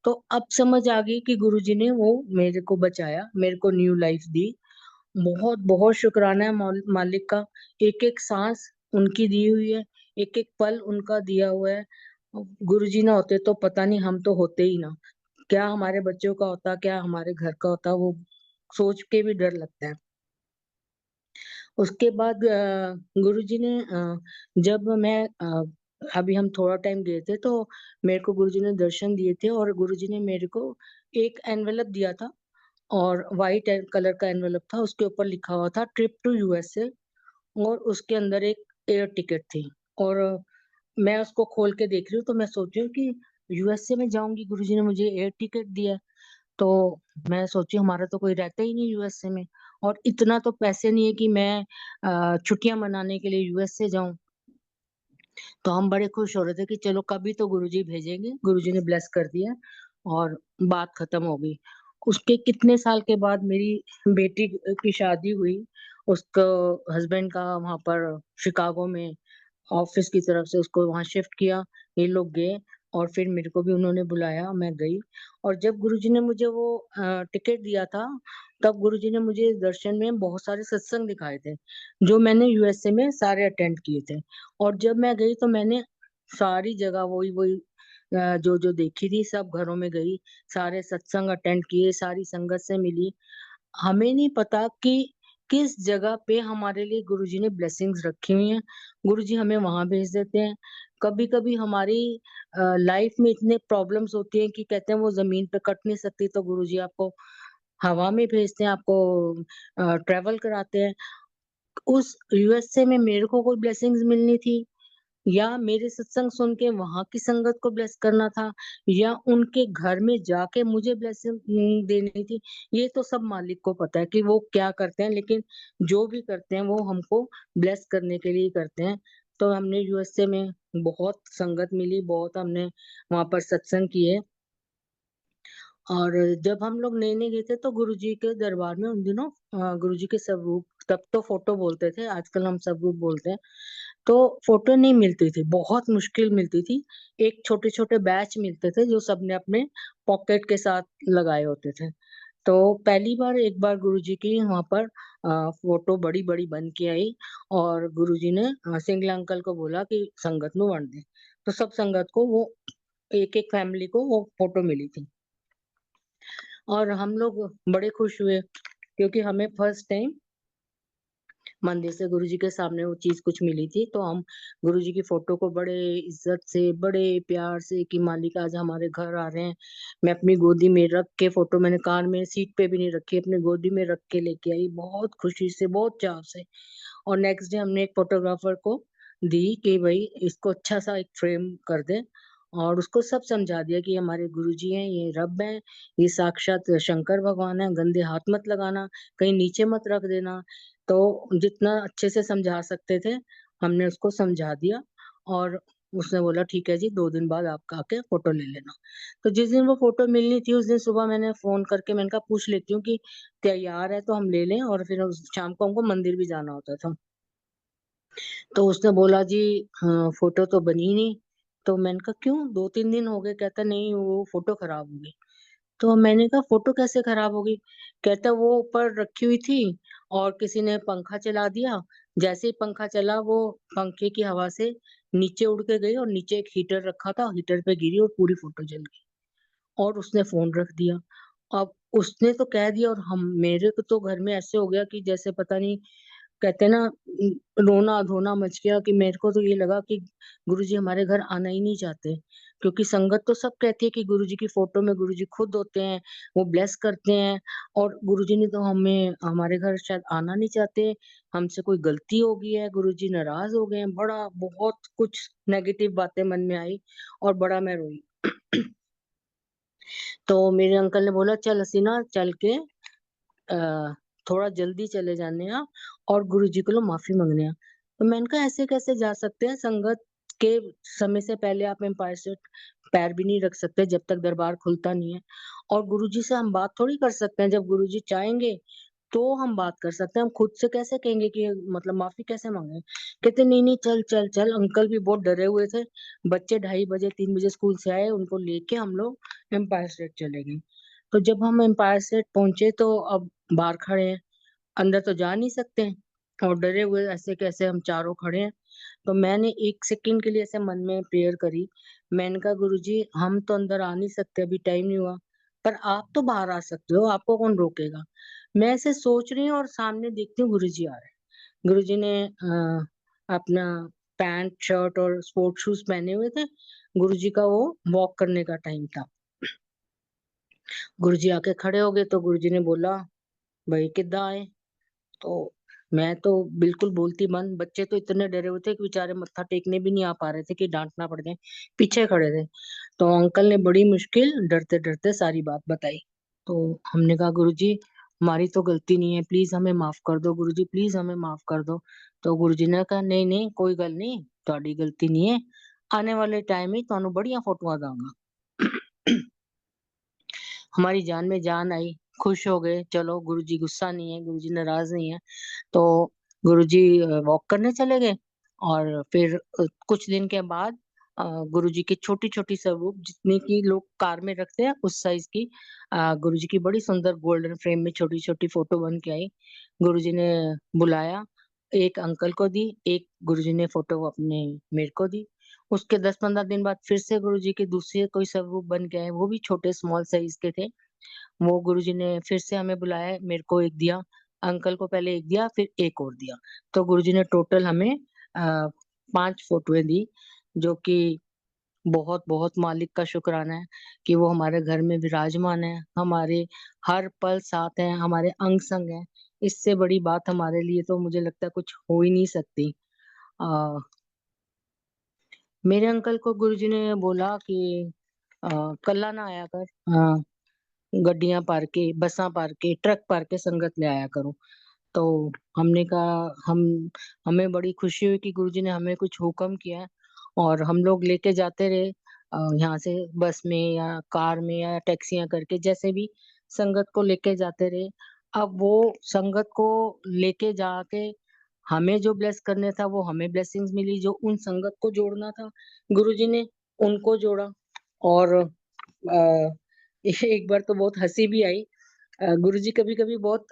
तो अब समझ आ गई कि गुरुजी ने वो मेरे को बचाया, मेरे को न्यू लाइफ दी। बहुत-बहुत शुक्राना है मालिक का। एक-एक साँस उनकी दी हुई है, एक-एक पल उनका दिया हुआ है। गुरुजी ना होते तो पता नहीं हम तो होते ही ना। क्या हमारे बच्चों का होता, क्या हमारे घर का होता, वो सोच के भी डर लगता है। उसके बाद गुरुजी ने जब मैं अभी हम थोड़ा टाइम गए थे, तो मेरे को गुरुजी ने दर्शन दिए थे और गुरुजी ने मेरे को एक एनवेलप दिया था और व्हाइट कलर का एनवेलप था, उसके ऊपर लिखा हुआ था ट्रिप टू यूएसए और उसके अंदर एक एयर टिकट थी। और मैं उसको खोल के देख रही हूँ, तो मैं सोच रही हूँ कि यूएसए में जाऊँगी, गुरुजी ने मुझे एयर टिकट दिया है। तो मैं सोची हमारा तो कोई रहता ही नहीं यूएसए में और इतना तो पैसे नहीं है कि मैं छुट्टियाँ मनाने के लिए यूएसए जाऊँ। तो हम बड़े खुश हो रहे थे कि चलो कभी तो गुरुजी भेजेंगे, गुरुजी ने ब्लेस कर दिया और बात खत्म हो गई। उसके कितने साल के बाद मेरी बेटी की शादी हुई, उसको हस्बैंड का वहाँ पर शिकागो में ऑफिस की तरफ से उसको वहाँ शिफ्ट किया, ये लोग गए और फिर मेरे को भी उन्होंने बुलाया, मैं गई और जब गुरुजी ने मुझे वो टिकट दिया था, तब गुरुजी ने मुझे दर्शन में बहुत सारे सत्संग दिखाए थे, जो मैंने यूएसए में सारे अटेंड किए थे और जब मैं गई तो मैंने सारी जगह वही-वही जो-जो देखी थी सब घरों में गई, सारे सत्संग अटेंड किए, सारी संगत से मिली। हमें नहीं पता कि किस जगह पे हमारे लिए गुरुजी ने ब्लेसिंग्स रखी हुई हैं। गुरुजी हमें वहाँ भेज देते हैं। कभी-कभी हमारी लाइफ में इतने प्रॉब्लम्स होती हैं कि कहते हैं वो ज़मीन पे कट नहीं सकती तो गुरुजी आपको हवा में भेजते हैं, आपको ट्रैवल कराते हैं। उस यूएसए में मेरे को कोई ब्लेसिंग्स मिलनी थी या मेरे सत्संग सुन के वहाँ की संगत को ब्लेस करना था या उनके घर में जाके मुझे ब्लेसिंग देनी थी, ये तो सब मालिक को पता है कि वो क्या करते हैं, लेकिन जो भी करते हैं वो हमको ब्लेस करने के लिए ही करते हैं। तो हमने यूएसए में बहुत संगत मिली, बहुत हमने वहाँ पर सत्संग किए और जब हम लोग नए-नए गए थे तो गुरुजी के दरबार में उन दिनों गुरुजी के स्वरूप, तब तो फ़ोटो बोलते थे, आजकल हम स्वरूप बोलते हैं। तो फ़ोटो नहीं मिलती थी, बहुत मुश्किल मिलती थी। एक छोटे-छोटे बैच मिलते थे जो सबने अपने पॉकेट के साथ लगाए होते थे। तो पहली बार एक बार गुरुजी की वहाँ पर फ़ोटो बड़ी-बड़ी बन के आई और गुरुजी ने सिंगला अंकल को बोला कि संगत में वंड दें। तो सब संगत को वो एक-एक फैमिली को वो फ़ोटो मिली थी और हम लोग बड़े खुश हुए क्योंकि हमें फर्स्ट टाइम मंदिर से गुरुजी के सामने वो चीज़ कुछ मिली थी, तो हम गुरुजी की फ़ोटो को बड़े इज़्ज़त से, बड़े प्यार से कि मालिक आज हमारे घर आ रहे हैं। मैं अपनी गोदी में रख के फ़ोटो मैंने कार में सीट पे भी नहीं रखी, अपनी गोदी में रख के लेके आई, बहुत खुशी से, बहुत चाव से। और नेक्स्ट डे हमने एक फ़ोटोग्राफ़र को दी कि भई इसको अच्छा-सा एक फ्रेम कर दें और उसको सब समझा दिया कि हमारे गुरुजी हैं, ये रब हैं, ये साक्षात शंकर भगवान हैं, गंदे हाथ मत लगाना, कहीं नीचे मत रख देना। तो जितना अच्छे से समझा सकते थे, हमने उसको समझा दिया और उसने बोला ठीक है जी, 2 दिन बाद आप आके फ़ोटो ले लेना। तो जिस दिन वो फ़ोटो मिलनी थी, उस दिन सुबह मैंने फ़ोन करके मैंने कहा पूछ लेती हूँ कि तैयार है तो हम ले लें और फिर उस शाम को हमको मंदिर भी जाना होता था। तो उसने बोला जी फ़ोटो तो बनी नहीं। तो मैंने कहा क्यों? 2-3 दिन हो गए। कहता नहीं वो फ़ोटो खराब हो गई। तो मैंने कहा फ़ोटो कैसे खराब हो गई? कहता वो ऊपर रखी हुई थी और किसी ने पंखा चला दिया। जैसे ही पंखा चला वो पंखे की हवा से नीचे उड़ के गई और नीचे एक हीटर रखा था, हीटर पे गिरी और पूरी फ़ोटो जल गई और उसने फ़ोन रख दिया। अब उसने तो कह दिया और हम मेरे को तो घर में ऐसे हो गया कि जैसे पता नहीं कहते हैं ना रोना-धोना मच गया कि मेरे को तो ये लगा कि गुरुजी हमारे घर आना ही नहीं चाहते। क्योंकि संगत तो सब कहती है कि गुरुजी की फ़ोटो में गुरुजी खुद होते हैं, वो ब्लेस करते हैं और गुरुजी ने तो हमें हमारे घर शायद आना नहीं चाहते, हमसे कोई गलती हो गई है, गुरुजी नाराज़ हो गए हैं। बड़ा बहुत कुछ नेगेटिव बातें मन में आई और बड़ा मैं रोई। तो मेरे अंकल ने बोला चल असी ना चल के अ, थोड़ा जल्दी चले जाने आ और गुरुजी कोलों माफ़ी मंगने आ। तो मैंने कहा ऐसे कैसे जा सकते हैं संगत के समय से पहले आप एम्पायर स्टेट पैर भी नहीं रख सकते जब तक दरबार खुलता नहीं है और गुरुजी से हम बात थोड़ी कर सकते हैं जब गुरुजी चाहेंगे तो हम बात कर सकते हैं। हम खुद से कैसे कहेंगे कि मतलब माफ़ी कैसे माँगे? कहते नहीं-नहीं चल। अंकल भी बहुत डरे हुए थे। बच्चे 2:30 बजे 3 बजे स्कूल से आए, उनको लेके हम लोग एम्पायर स्टेट चले गए। तो जब हम एम्पायर स्टेट पहुँचे तो अब बाहर खड़े हैं, अंदर तो जा नहीं सकते और डरे हुए ऐसे कैसे हम चारों खड़े हैं। तो मैंने 1 सेकंड के लिए ऐसे मन में प्रेयर करी। मैंने कहा गुरुजी हम तो अंदर आ नहीं सकते, अभी टाइम नहीं हुआ, पर आप तो बाहर आ सकते हो, आपको कौन रोकेगा? मैं ऐसे सोच रही हूँ और सामने देखती हूँ गुरुजी आ रहे हैं। गुरुजी ने अपना पैंट शर्ट और स्पोर्ट शूज पहने हुए थे। गुरुजी का वो वॉक करने का टाइम था। गुरुजी आके खड़े हो गए तो गुरुजी ने बोला, भाई किद्दां आए? तो मैं तो बिल्कुल बोलती बंद। बच्चे तो इतने डरे हुए थे कि बेचारे मत्था टेकने भी नहीं आ पा रहे थे कि डांटना पड़ जाए, पीछे खड़े थे। तो अंकल ने बड़ी मुश्किल डरते डरते सारी बात बताई। तो हमने कहा, गुरुजी हमारी तो गलती नहीं है, प्लीज हमें माफ कर दो, गुरुजी प्लीज हमें माफ कर दो। तो गुरुजी ने कहा, नहीं नहीं कोई गल नहीं, ਤੁਹਾਡੀ गलती नहीं है, आने वाले टाइम ही ਤੁਹਾਨੂੰ बढ़िया फोटोआं दांगा। हमारी जान में जान आई, खुश हो गए। चलो गुरुजी गुस्सा नहीं है, गुरुजी नाराज नहीं है। तो गुरुजी वॉक करने चले गए। और फिर कुछ दिन के बाद गुरुजी की छोटी छोटी स्वरूप जितनी की लोग कार में रखते हैं उस साइज की गुरुजी की बड़ी सुंदर गोल्डन फ्रेम में छोटी छोटी फोटो बन के आई। गुरुजी ने बुलाया, एक अंकल को दी, एक गुरुजी ने फोटो अपने मेरे को दी। उसके 10-15 दिन बाद फिर से गुरुजी के दूसरे कोई स्वरूप बन के आए, वो भी छोटे स्मॉल साइज के थे। वो गुरुजी ने फिर से हमें बुलाया, मेरे को एक दिया, अंकल को पहले एक दिया, फिर एक और दिया। तो गुरुजी ने टोटल हमें 5 फोटोएं दी, जो कि बहुत बहुत मालिक का शुक्राना है कि वो हमारे घर में विराजमान है, हमारे हर पल साथ हैं, हमारे अंग संग हैं। इससे बड़ी बात हमारे लिए तो मुझे लगता है कुछ हो ही नहीं सकती। अ, मेरे अंकल को गुरुजी ने बोला कि कल्ला ना आया कर, गड्डियां पार के, बसां पार के, ट्रक पार के संगत ले आया करो। तो हमने कहा, हमें बड़ी खुशी हुई कि गुरुजी ने हमें कुछ हुक्म किया है। और हम लोग लेके जाते रहे, यहाँ से बस में या कार में या टैक्सियां करके, जैसे भी संगत को लेके जाते रहे। अब वो संगत को लेके जाके हमें जो ब्लेस करने था वो हमें ब्लेसिंग्स मिली, जो उन संगत को जोड़ना था गुरुजी ने उनको जोड़ा। और एक बार तो बहुत हंसी भी आई। गुरुजी कभी-कभी बहुत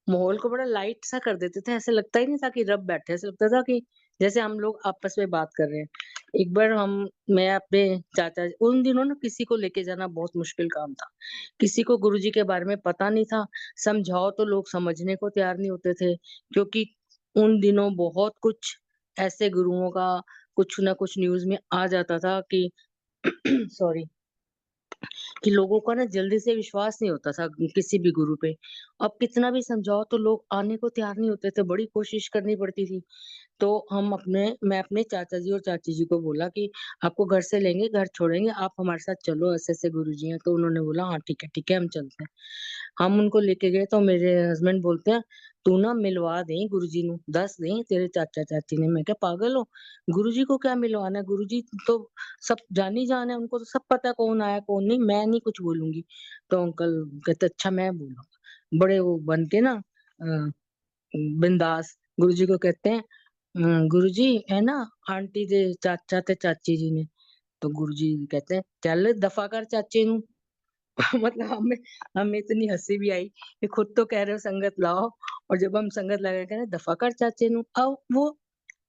माहौल को बड़ा लाइट सा कर देते थे। ऐसा लगता ही नहीं था कि रब बैठे, ऐसा लगता था कि जैसे हम लोग आपस में बात कर रहे हैं। एक बार मैं अपने चाचा, उन दिनों ना किसी को लेके जाना बहुत मुश्किल काम था। किसी को गुरुजी के बारे में पता नहीं था, समझाओ तो लोग समझने को तैयार नहीं होते थे, क्योंकि उन दिनों बहुत कुछ ऐसे गुरुओं का कुछ ना कुछ न्यूज़ में आ जाता था कि सॉरी, कि लोगों का ना जल्दी से विश्वास नहीं होता था किसी भी गुरु पे। अब कितना भी समझाओ तो लोग आने को तैयार नहीं होते थे, बड़ी कोशिश करनी पड़ती थी। तो मैं अपने चाचा जी और चाची जी को बोला कि आपको घर से लेंगे, घर छोड़ेंगे, आप हमारे साथ चलो, ऐसे-ऐसे गुरुजी हैं। तो उन्होंने बोला, हाँ ठीक है, हम चलते हैं। हम उनको लेके गए तो मेरे हस्बैंड बोलते हैं, तू ना मिलवा दें गुरुजी ਨੂੰ, दस दें तेरे चाचा चाची ने। मैं क्या पागल हो? गुरुजी को क्या मिलवाना है? गुरुजी तो सब जानी जान है, उनको तो सब पता है कौन आया कौन नहीं, मैं नहीं कुछ बोलूंगी। तो अंकल कहते, अच्छा मैं बोलूंगा। बड़े वो बन के ना बिंदास गुरुजी को कहते हैं, गुरुजी है ना आंटी दे चाचा ते चाची जी ने। तो गुरुजी कहते हैं, चल दफा कर चाचे नू। मतलब हमें इतनी हंसी भी आई कि खुद तो कह रहे हो संगत लाओ, और जब हम संगत लगा कह रहे दफा कर चाचे नू। अब वो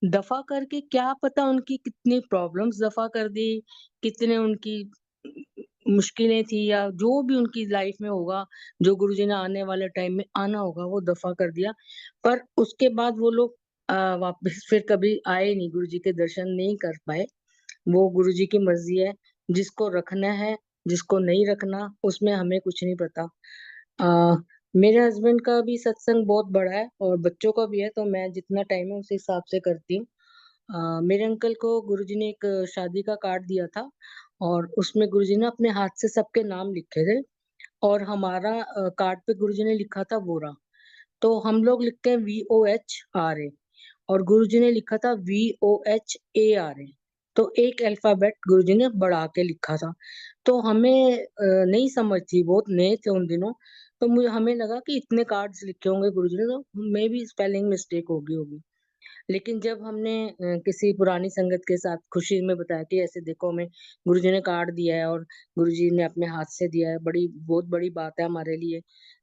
दफा करके क्या पता उनकी कितनी प्रॉब्लम्स दफा कर दी, कितने उनकी मुश्किलें थी, या जो भी उनकी लाइफ में होगा, जो गुरुजी ने आने वाले टाइम में आना होगा वो दफा कर दिया। पर उसके बाद वो लोग वापस फिर कभी आए नहीं, गुरुजी के दर्शन नहीं कर पाए। वो गुरुजी की मर्जी है, जिसको रखना है, जिसको नहीं रखना, उसमें हमें कुछ नहीं पता। मेरे हस्बैंड का भी सत्संग बहुत बड़ा है और बच्चों का भी है, तो मैं जितना टाइम है उस हिसाब से करती हूँ। मेरे अंकल को गुरुजी ने एक शादी का कार्ड दिया था, और उसमें गुरुजी ने अपने हाथ से सबके नाम लिखे थे, और हमारा कार्ड पे गुरुजी ने लिखा था वोरा। तो हम लोग लिखते हैं VOHRA, और गुरुजी ने लिखा था VOHARA। तो एक अल्फाबेट गुरुजी ने बढ़ा के लिखा था। तो हमें नहीं समझ थी, बहुत नए थे उन दिनों। तो मुझे हमें लगा कि इतने कार्ड्स लिखे होंगे गुरुजी ने, तो मे बी स्पेलिंग मिस्टेक होगी। लेकिन जब हमने किसी पुरानी संगत के साथ खुशी में बताया कि ऐसे देखो हमें गुरुजी ने कार्ड दिया है और गुरुजी ने अपने हाथ से दिया है, बहुत बड़ी बात है हमारे लिए।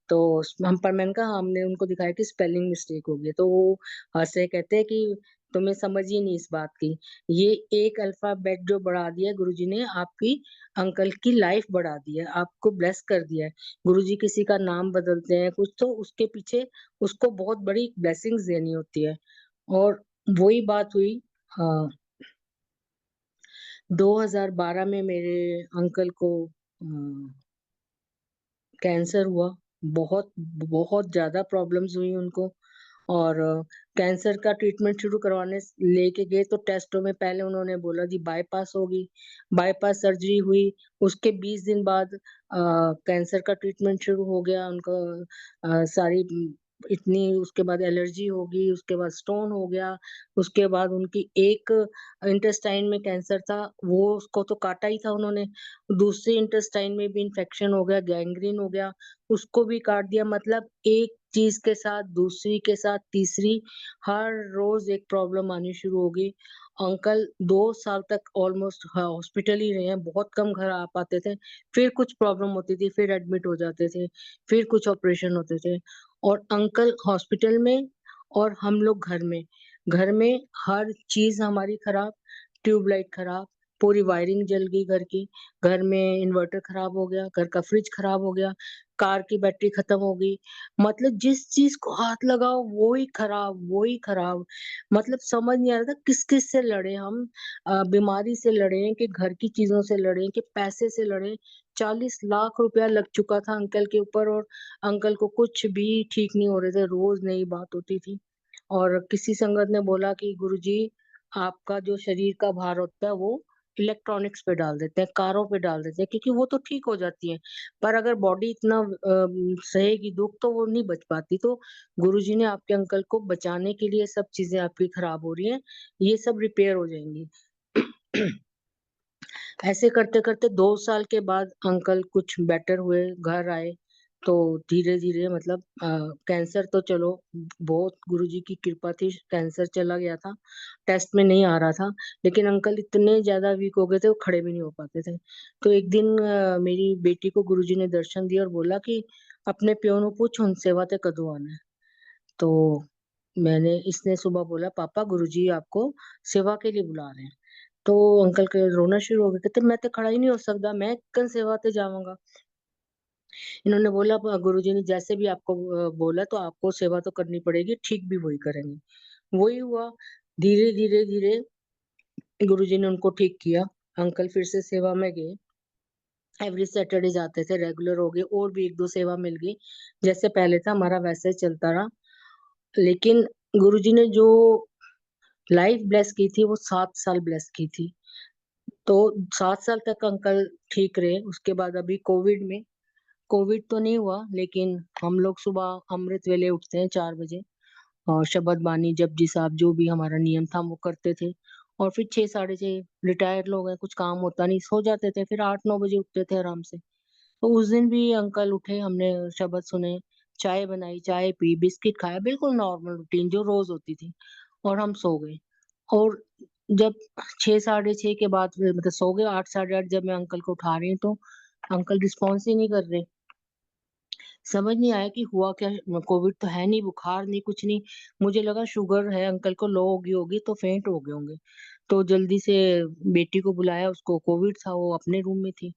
तो हम पर मैंने कहा, हमने उनको दिखाया कि स्पेलिंग मिस्टेक हो गई, तो वो हंसे, कहते हैं कि तुम्हें समझ ही नहीं इस बात की, ये एक अल्फाबेट जो बढ़ा दिया है गुरुजी ने, आपकी अंकल की लाइफ बढ़ा दी है, आपको ब्लेस कर दिया है। गुरुजी किसी का नाम बदलते हैं कुछ, तो उसके पीछे उसको बहुत बड़ी ब्लेसिंग्स देनी होती है। और वही बात हुई, हाँ, 2012 में मेरे अंकल को कैंसर हुआ। बहुत बहुत ज्यादा प्रॉब्लम्स हुई उनको। और कैंसर का ट्रीटमेंट शुरू करवाने लेके गए तो टेस्टों में पहले उन्होंने बोला जी बाईपास होगी, बाईपास सर्जरी हुई। उसके 20 दिन बाद कैंसर का ट्रीटमेंट शुरू हो गया उनका। सारी इतनी, उसके बाद एलर्जी होगी, उसके बाद स्टोन हो गया, उसके बाद उनकी एक इंटेस्टाइन में कैंसर था, वो उसको तो काटा ही था उन्होंने। दूसरी इंटेस्टाइन में भी इन्फेक्शन हो गया, गैंग्रीन हो गया, उसको भी काट दिया। मतलब एक चीज के साथ दूसरी के साथ तीसरी, हर रोज एक प्रॉब्लम आनी शुरू हो गई। अंकल 2 साल तक ऑलमोस्ट हॉस्पिटल ही रहे हैं, बहुत कम घर आ पाते थे। फिर कुछ प्रॉब्लम होती थी, फिर एडमिट हो जाते थे, फिर कुछ ऑपरेशन होते थे। और अंकल हॉस्पिटल में और हम लोग घर में, घर में हर चीज हमारी खराब, ट्यूबलाइट खराब, पूरी वायरिंग जल गई घर की, घर में इन्वर्टर खराब हो गया, घर का फ्रिज खराब हो गया, कार की बैटरी खत्म हो गई। मतलब जिस चीज को हाथ लगाओ वो ही खराब, वो ही खराब। मतलब समझ नहीं आ रहा था किस किस से लड़े हम। बीमारी से लड़े कि घर की चीजों से लड़े कि पैसे से लड़े। 40 लाख रुपया लग चुका था अंकल के ऊपर, और अंकल को कुछ भी ठीक नहीं हो रहे थे, रोज नई बात होती थी। और किसी संगत ने बोला कि गुरुजी, आपका जो शरीर का भार होता है वो इलेक्ट्रॉनिक्स पे डाल देते हैं, कारों पे डाल देते हैं, क्योंकि वो तो ठीक हो जाती है। पर अगर बॉडी इतना सहेगी दुख तो वो नहीं बच पाती। तो गुरुजी ने आपके अंकल को बचाने के लिए सब चीजें आपकी खराब हो रही हैं, ये सब रिपेयर हो जाएंगी। ऐसे करते करते 2 साल के बाद अंकल कुछ बेटर हुए, घर आए। तो धीरे धीरे मतलब कैंसर तो चलो बहुत गुरुजी की कृपा थी, कैंसर चला गया था, टेस्ट में नहीं आ रहा था। लेकिन अंकल इतने ज्यादा वीक हो गए थे, वो खड़े भी नहीं हो पाते थे। तो एक दिन मेरी बेटी को गुरुजी ने दर्शन दिया और बोला कि अपने प्यो नु पूछ हुन सेवा ते कदों आना है। तो इसने सुबह बोला, पापा गुरुजी आपको सेवा के लिए बुला रहे हैं। तो अंकल के रोना शुरू हो गया, कहते मैं तो खड़ा ही नहीं हो सकता, मैं कन सेवा ते जाऊंगा। इन्होंने बोला, गुरुजी ने जैसे भी आपको बोला तो आपको सेवा तो करनी पड़ेगी, ठीक भी वही करेंगे। वही हुआ। धीरे धीरे धीरे गुरुजी ने उनको ठीक किया। अंकल फिर से सेवा में गए, एवरी सैटरडे जाते थे, रेगुलर हो गए। और भी एक दो सेवा मिल गई, जैसे पहले था हमारा वैसे ही चलता रहा। लेकिन गुरुजी ने जो लाइफ ब्लेस की थी वो 7 साल ब्लेस की थी। तो 7 साल तक अंकल ठीक रहे। उसके बाद अभी कोविड तो नहीं हुआ, लेकिन हम लोग सुबह अमृत वेले उठते हैं 4 बजे, और शबद बानी जपजी साहब जो भी हमारा नियम था वो करते थे। और फिर 6 साढ़े 6, रिटायर्ड लोग हैं, कुछ काम होता नहीं, सो जाते थे, फिर 8 9 बजे उठते थे आराम से। तो उस दिन भी अंकल उठे, हमने शबद सुने, चाय बनाई, चाय पी, बिस्किट खाया, बिल्कुल नॉर्मल रूटीन जो रोज होती थी, और हम सो गए। और जब 6 साढ़े 6 के बाद मतलब सो गए, 8 साढ़े 8 जब मैं अंकल को उठा रही हूँ तो अंकल रिस्पॉन्स ही नहीं कर रहे। समझ नहीं आया कि हुआ क्या। कोविड तो है नहीं, बुखार नहीं, कुछ नहीं। मुझे लगा शुगर है, अंकल को लो होगी होगी तो फेंट हो गए होंगे। तो जल्दी से बेटी को बुलाया, उसको कोविड था, वो अपने रूम में थी।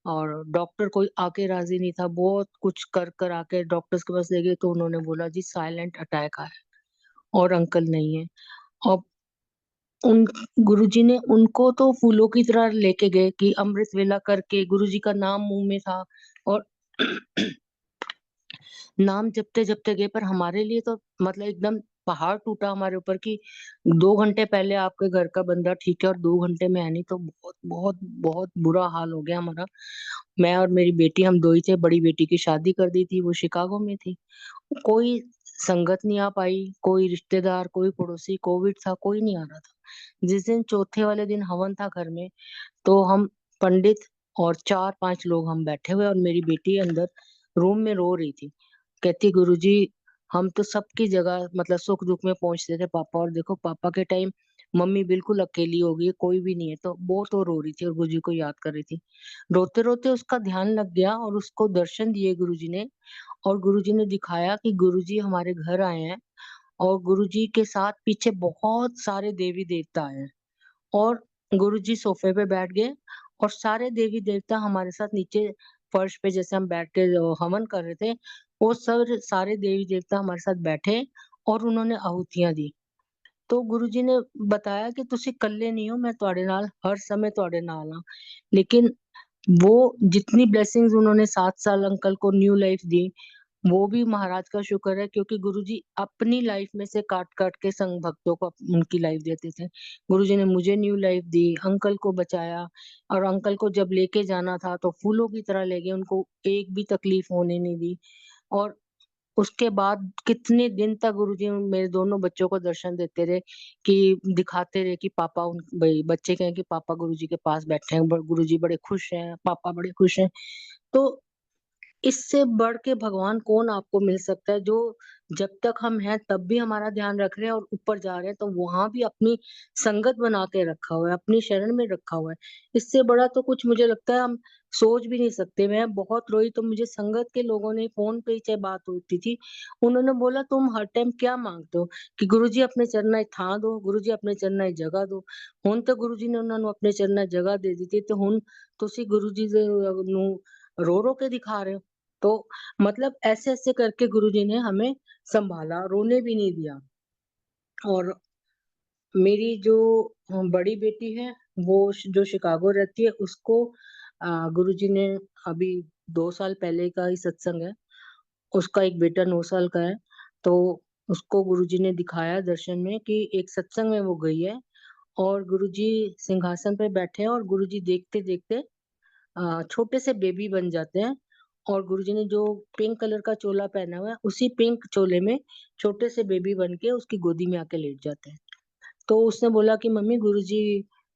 और डॉक्टर कोई आके राजी नहीं था, बहुत कुछ कर कर आके डॉक्टर्स के पास ले गए तो उन्होंने बोला जी साइलेंट अटैक आया है, और अंकल नहीं है। और उन गुरुजी ने उनको तो फूलों की तरह लेके गए कि अमृत वेला करके गुरुजी का नाम मुंह में था। और नाम जपते जपते गए, पर हमारे लिए तो मतलब एकदम पहाड़ टूटा हमारे ऊपर कि 2 घंटे पहले आपके घर का बंदा ठीक है और 2 घंटे में है नहीं। तो बहुत बहुत बहुत बुरा हाल हो गया हमारा। मैं और मेरी बेटी, हम दो ही थे, बड़ी बेटी की शादी कर दी थी, वो शिकागो में थी। कोई संगत नहीं आ पाई, कोई रिश्तेदार, कोई पड़ोसी, कोविड था, कोई नहीं आ रहा था। जिस दिन चौथे वाले दिन हवन था घर में, तो हम पंडित और 4 5 लोग हम बैठे हुए, और मेरी बेटी अंदर रूम में रो रही थी। कहती गुरुजी, हम तो सबकी जगह मतलब सुख दुख में पहुंचते थे पापा, और देखो पापा के टाइम मम्मी बिल्कुल अकेली हो गई है, कोई भी नहीं है। तो बहुत वो रो रही थी और गुरुजी को याद कर रही थी। रोते-रोते उसका ध्यान लग गया और उसको दर्शन दिए गुरुजी ने, और गुरुजी ने दिखाया कि गुरुजी हमारे घर आए हैं और गुरुजी के साथ पीछे बहुत सारे देवी-देवता आए हैं। और गुरुजी सोफे पे बैठ गए और सारे देवी-देवता हमारे साथ नीचे फर्श पे जैसे हम बैठ के हवन कर रहे थे, वो सारे देवी-देवता हमारे साथ बैठे और उन्होंने आहुतियाँ दी। तो गुरुजी ने बताया कि तुसी कल्ले नहीं हो, मैं तुहाडे नाल हर समय तुहाडे नाल हां। लेकिन वो जितनी ब्लेसिंग्स उन्होंने 7 साल अंकल को न्यू लाइफ दी, वो भी महाराज का शुक्र है, क्योंकि गुरुजी अपनी लाइफ में से काट-काट के संघ भक्तों को उनकी लाइफ देते थे। गुरुजी ने मुझे न्यू लाइफ दी, अंकल को बचाया, और अंकल को जब लेके जाना था तो फूलों की तरह ले गए, उनको एक भी तकलीफ होने नहीं दी। और उसके बाद कितने दिन तक गुरुजी मेरे दोनों बच्चों को दर्शन देते रहे, कि दिखाते रहे कि पापा उन भई बच्चे कहें कि पापा गुरुजी के पास बैठे हैं, ब गुरुजी बड़े खुश हैं, पापा बड़े खुश हैं। तो इससे बढ़ के भगवान कौन आपको मिल सकता है, जो जब तक हम हैं तब भी हमारा ध्यान रख रहे हैं और ऊपर जा रहे हैं तो वहाँ भी अपनी संगत बना के रखा हुआ है, अपनी शरण में रखा हुआ है। इससे बड़ा तो कुछ मुझे लगता है हम सोच भी नहीं सकते। मैं बहुत रोई तो मुझे संगत के लोगों ने फ़ोन पे ही चाहे बात होती थी, उन्होंने बोला तुम हर टाइम क्या माँगते हो कि गुरुजी अपने चरनां 'ਚ ਥਾਂ ਦੋ, गुरुजी अपने चरनां 'ਚ जगह दो। ਹੁਣ ਤਾਂ गुरुजी ने ਉਹਨਾਂ ਨੂੰ ਆਪਣੇ ਚਰਨਾਂ 'ਚ ਜਗ੍ਹਾ ਦੇ ਦਿੱਤੀ ਤੇ ਹੁਣ ਤੁਸੀਂ गुरुजी ਦੇ ਨੂੰ रो-रो के दिखा रहे हो। तो मतलब ऐसे-ऐसे करके गुरुजी ने हमें सँभाला, रोने भी नहीं दिया। और मेरी जो बड़ी बेटी है, वो जो शिकागो रहती है, उसको गुरुजी ने अभी 2 साल पहले का ही सत्संग है, उसका एक बेटा 9 साल का है, तो उसको गुरुजी ने दिखाया दर्शन में कि एक सत्संग में वो गई है और गुरुजी सिंहासन पे बैठे हैं और गुरुजी देखते-देखते छोटे से बेबी बन जाते हैं, और गुरुजी ने जो पिंक कलर का चोला पहना हुआ है, उसी पिंक चोले में छोटे से बेबी बन के उसकी गोदी में आके लेट जाते हैं। तो उसने बोला कि मम्मी गुरुजी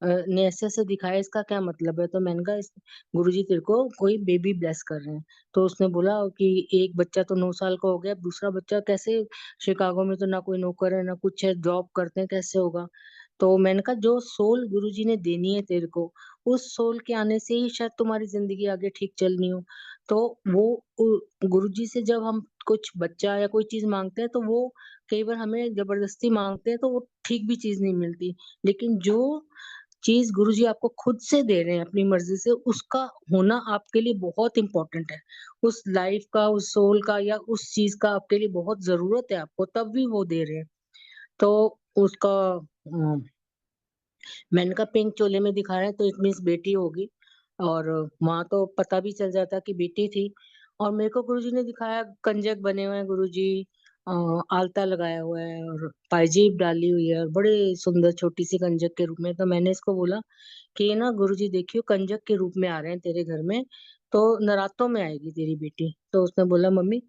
ने ऐसे-ऐसे दिखाया, इसका क्या मतलब है? तो मैंने कहा इस गुरुजी तेरे को कोई बेबी ब्लेस कर रहे हैं। तो उसने बोला कि एक बच्चा तो 9 साल का हो गया, अब दूसरा बच्चा कैसे, शिकागो में तो ना कोई नौकर है, ना कुछ है, जॉब करते हैं, कैसे होगा? तो मैंने कहा जो सोल गुरुजी ने देनी है तेरे को, उस सोल के आने से ही शायद तुम्हारी ज़िंदगी आगे ठीक चलनी हो। तो वो गुरुजी से जब हम कुछ बच्चा या कोई चीज़ माँगते हैं, तो वो कई बार हमें ज़बरदस्ती माँगते हैं तो वो ठीक भी चीज़ नहीं मिलती। लेकिन जो चीज़ गुरुजी आपको खुद से दे रहे हैं अपनी मर्ज़ी से, उसका होना आपके लिए बहुत इम्पोर्टेंट है। उस लाइफ़ का, उस सोल का या उस चीज़ का आपके लिए बहुत ज़रूरत है आपको, तब भी वो दे रहे हैं। तो उसका मैंने कहा पिंक चोले में दिखाया है तो इट मीन्स बेटी होगी, और वहाँ तो पता भी चल जाता कि बेटी थी। और मेरे को गुरुजी ने दिखाया कंजक बने हुए हैं गुरुजी, अ, आलता लगाया हुआ है और पायजेब डाली हुई है और बड़े सुंदर छोटी-सी कंजक के रूप में। तो मैंने इसको बोला कि ये ना गुरुजी देखियो कंजक के रूप में आ रहे हैं तेरे घर में, तो नरातों में आएगी तेरी बेटी। तो उसने बोला मम्मी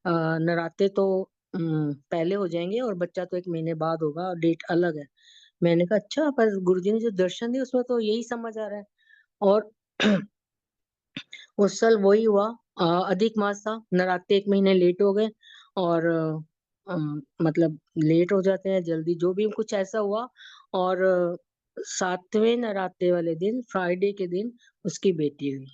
नराते तो पहले हो जाएँगे और बच्चा तो 1 महीने बाद होगा, डेट अलग है। मैंने कहा अच्छा, पर गुरुजी ने जो दर्शन दिए उसमें तो यही समझ आ रहा है। और उस साल वही हुआ, अधिक मास था, नराते 1 महीने लेट हो गए और मतलब लेट हो जाते हैं जल्दी, जो भी कुछ ऐसा हुआ। और 7वें नराते वाले दिन, फ्राइडे के दिन उसकी बेटी हुई।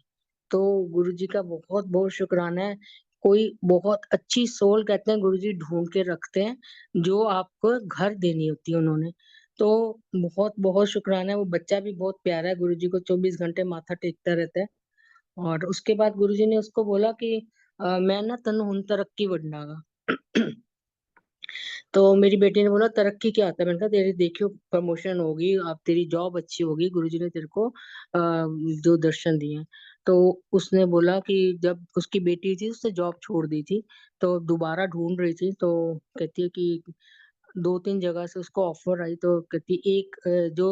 तो गुरुजी का बहुत-बहुत शुक्राना है। कोई बहुत अच्छी सोल कहते हैं गुरुजी ढूँढ के रखते हैं, जो आपको घर देनी होती है उन्होंने। तो बहुत-बहुत शुक्राना है, वो बच्चा भी बहुत प्यारा है, गुरुजी को 24 घंटे माथा टेकता रहता है। और उसके बाद गुरुजी ने उसको बोला कि मैं ना तन्नू हुन तरक्की वंडागा। तो मेरी बेटी ने बोला तरक्की क्या होता है? मैंने कहा तेरी देखियो प्रमोशन होगी, अब तेरी जॉब अच्छी होगी, गुरुजी ने तेरे को जो दर्शन दिए हैं। तो उसने बोला कि जब उसकी बेटी थी उसने जॉब छोड़ दी थी, तो दोबारा ढूँढ रही थी, तो कहती है कि 2-3 जगह से उसको ऑफ़र आई, तो कहती एक जो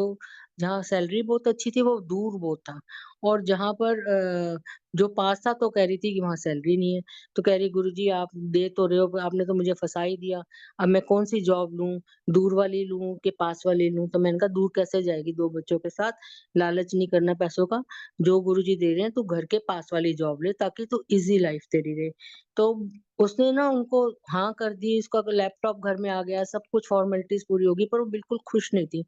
जहाँ सैलरी बहुत अच्छी थी वो दूर बहुत था, और जहाँ पर जो पास था तो कह रही थी कि वहाँ सैलरी नहीं है। तो कह रही गुरुजी आप दे तो रहे हो, पर आपने तो मुझे फँसा ही दिया। अब मैं कौन-सी जॉब लूँ? दूर वाली लूँ कि पास वाली लूँ? तो मैंने कहा दूर कैसे जाएगी 2 बच्चों के साथ? लालच नहीं करना पैसों का। जो गुरुजी दे रहे हैं तू घर के पास वाली जॉब ले, ताकि तू ईज़ी लाइफ़ तेरी रहे। तो उसने ना उनको हाँ कर दी, उसका लैपटॉप घर में आ गया, सब कुछ फ़ॉर्मेलिटीज़ पूरी हो गई, पर वो बिल्कुल खुश नहीं थी।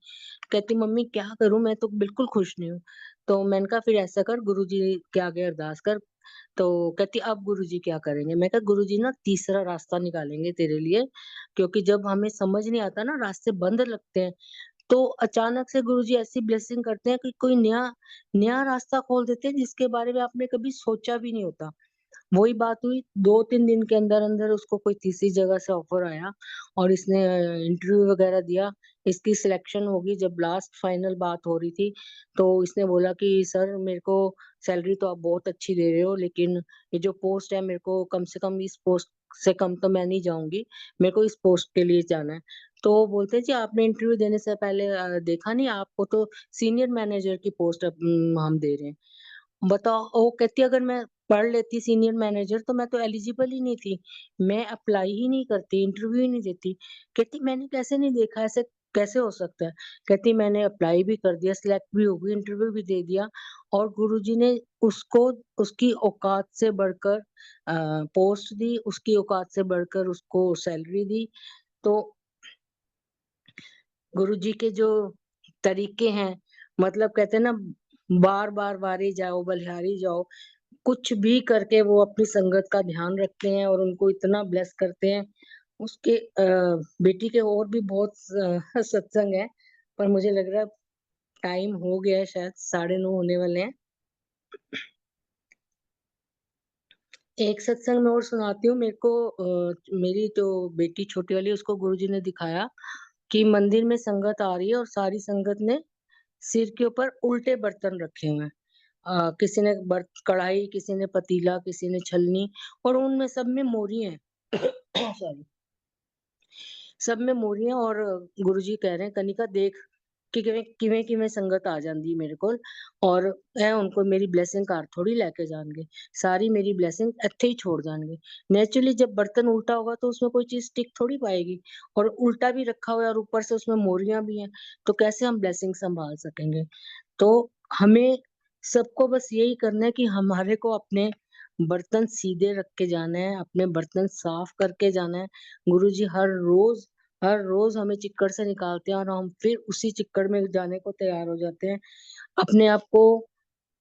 कहती मम्मी क्या करूँ, मैं तो बिल्कुल खुश नहीं हूँ। तो मैंने कहा फिर ऐसा कर, गुरुजी के आगे अरदास कर। तो कहती अब गुरुजी क्या करेंगे? मैं कहा गुरुजी ना तीसरा रास्ता निकालेंगे तेरे लिए, क्योंकि जब हमें समझ नहीं आता ना, रास्ते बंद लगते हैं, तो अचानक से गुरुजी ऐसी ब्लेसिंग करते हैं कि कोई नया नया रास्ता खोल देते हैं जिसके बारे में आपने कभी सोचा भी नहीं होता। वही बात हुई, 2-3 दिन के अंदर-अंदर उसको कोई तीसरी जगह से ऑफ़र आया, और इसने इंटरव्यू वग़ैरह दिया। इसकी सिलेक्शन होगी, जब लास्ट फाइनल बात हो रही थी, तो इसने बोला कि सर मेरे को सैलरी तो आप बहुत अच्छी दे रहे हो, लेकिन ये जो पोस्ट है मेरे को कम से कम इस पोस्ट से कम तो मैं नहीं जाऊँगी, मेरे को इस पोस्ट के लिए जाना है। तो वो बोलते हैं जी आपने इंटरव्यू देने से पहले देखा नहीं, आपको तो सीनियर मैनेजर की पोस्ट हम दे रहे हैं। बताओ, वो कहती अगर मैं पढ़ लेती सीनियर मैनेजर तो मैं तो एलिजिबल ही नहीं थी। मैं अप्लाई ही नहीं करती, इंटरव्यू ही नहीं देती। कहती मैंने कैसे नहीं देखा, ऐसे कैसे हो सकता है? कहती मैंने अप्लाई भी कर दिया, सिलेक्ट भी हो गई, इंटरव्यू भी दे दिया, और गुरुजी ने उसको उसकी औकात से बढ़कर पोस्ट दी, उसकी औकात से बढ़कर उसको सैलरी दी। तो गुरुजी के जो तरीके हैं, मतलब कहते हैं ना, बार-बार वारे जाओ, बलिहारी जाओ, कुछ भी करके वो अपनी संगत का ध्यान रखते हैं और उनको इतना ब्लेस करते हैं। उसके बेटी के और भी बहुत सत्संग हैं, पर मुझे लग रहा है टाइम हो गया है, शायद 9:30 होने वाले हैं। एक सत्संग मैं और सुनाती हूँ। मेरे को मेरी जो बेटी छोटी वाली है उसको गुरुजी ने दिखाया कि मंदिर में संगत आ रही है और सारी संगत ने सिर के ऊपर उल्टे बर्तन रखे हुए हैं। किसी ने कढ़ाई, किसी ने पतीला, किसी ने छलनी, और उनमें सब में मोरी हैं। सॉरी। सब में मोरियां, और गुरुजी कह रहे हैं कनिका देख कि किवें किवें संगत आ जांदी मेरे कोल, और मैं उनको मेरी ब्लेसिंग कार थोड़ी लेके जाएंगे, सारी मेरी ब्लेसिंग ਇੱਥੇ ही छोड़ जाएंगे। नेचुरली जब बर्तन उल्टा होगा तो उसमें कोई चीज टिक थोड़ी पाएगी, और उल्टा भी रखा हुआ है और ऊपर से उसमें मोरियां भी हैं, तो कैसे हम ब्लेसिंग संभाल सकेंगे? तो हमें सबको बस यही करना है कि हमारे को अपने बर्तन सीधे रख के जाना है, अपने बर्तन साफ करके जाना है। गुरुजी हर रोज हमें चिक्कड़ से निकालते हैं और हम फिर उसी चिक्कड़ में जाने को तैयार हो जाते हैं। अपने आप को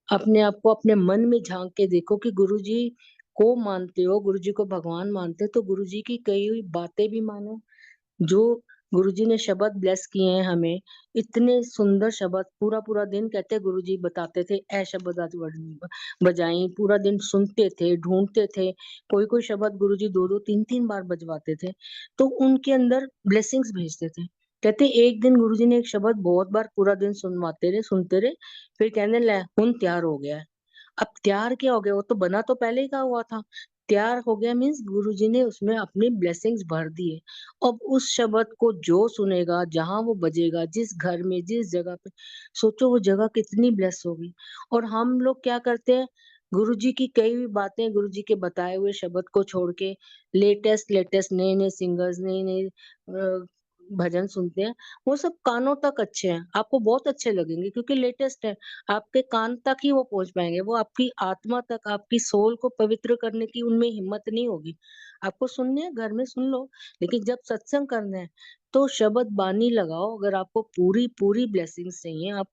अपने आप को अपने मन में झाँक के देखो कि गुरुजी को मानते हो, गुरुजी को भगवान मानते हो, तो गुरुजी की कही हुई बातें भी मानो। जो गुरुजी ने शब्द ब्लेस किए हैं हमें, इतने सुंदर शब्द, पूरा-पूरा दिन कहते हैं गुरुजी बताते थे, ए शब्द आज बजाई, पूरा दिन सुनते थे, ढूँढते थे, कोई-कोई शब्द गुरुजी 2-2 3-3 बार बजवाते थे, तो उनके अंदर ब्लेसिंग्स भेजते थे। कहते एक दिन गुरुजी ने एक शब्द बहुत बार पूरा दिन सुनवाते रहे, सुनते रहे, फिर कहने लै हुन तैयार हो गया है। अब तैयार क्या हो गया? वो तो बना तो पहले ही का हुआ था। तैयार हो गया मीन्स गुरुजी ने उसमें अपनी ब्लेसिंग्स भर दी है। अब उस शब्द को जो सुनेगा, जहाँ वो बजेगा, जिस घर में, जिस जगह पे, सोचो वो जगह कितनी ब्लेस होगी। और हम लोग क्या करते हैं, गुरुजी की कही हुई बातें, गुरुजी के बताए हुए शब्द को छोड़ के लेटेस्ट लेटेस्ट नए-नए सिंगर्स, नए-नए भजन सुनते हैं। वो सब कानों तक अच्छे हैं, आपको बहुत अच्छे लगेंगे क्योंकि लेटेस्ट है। आपके कान तक ही वो पहुँच पाएँगे, वो आपकी आत्मा तक, आपकी सोल को पवित्र करने की उनमें हिम्मत नहीं होगी। आपको सुनने हैं, घर में सुन लो, लेकिन जब सत्संग करना है, तो शब्द बानी लगाओ। अगर आपको पूरी-पूरी ब्लेसिंग्स चाहिए, आप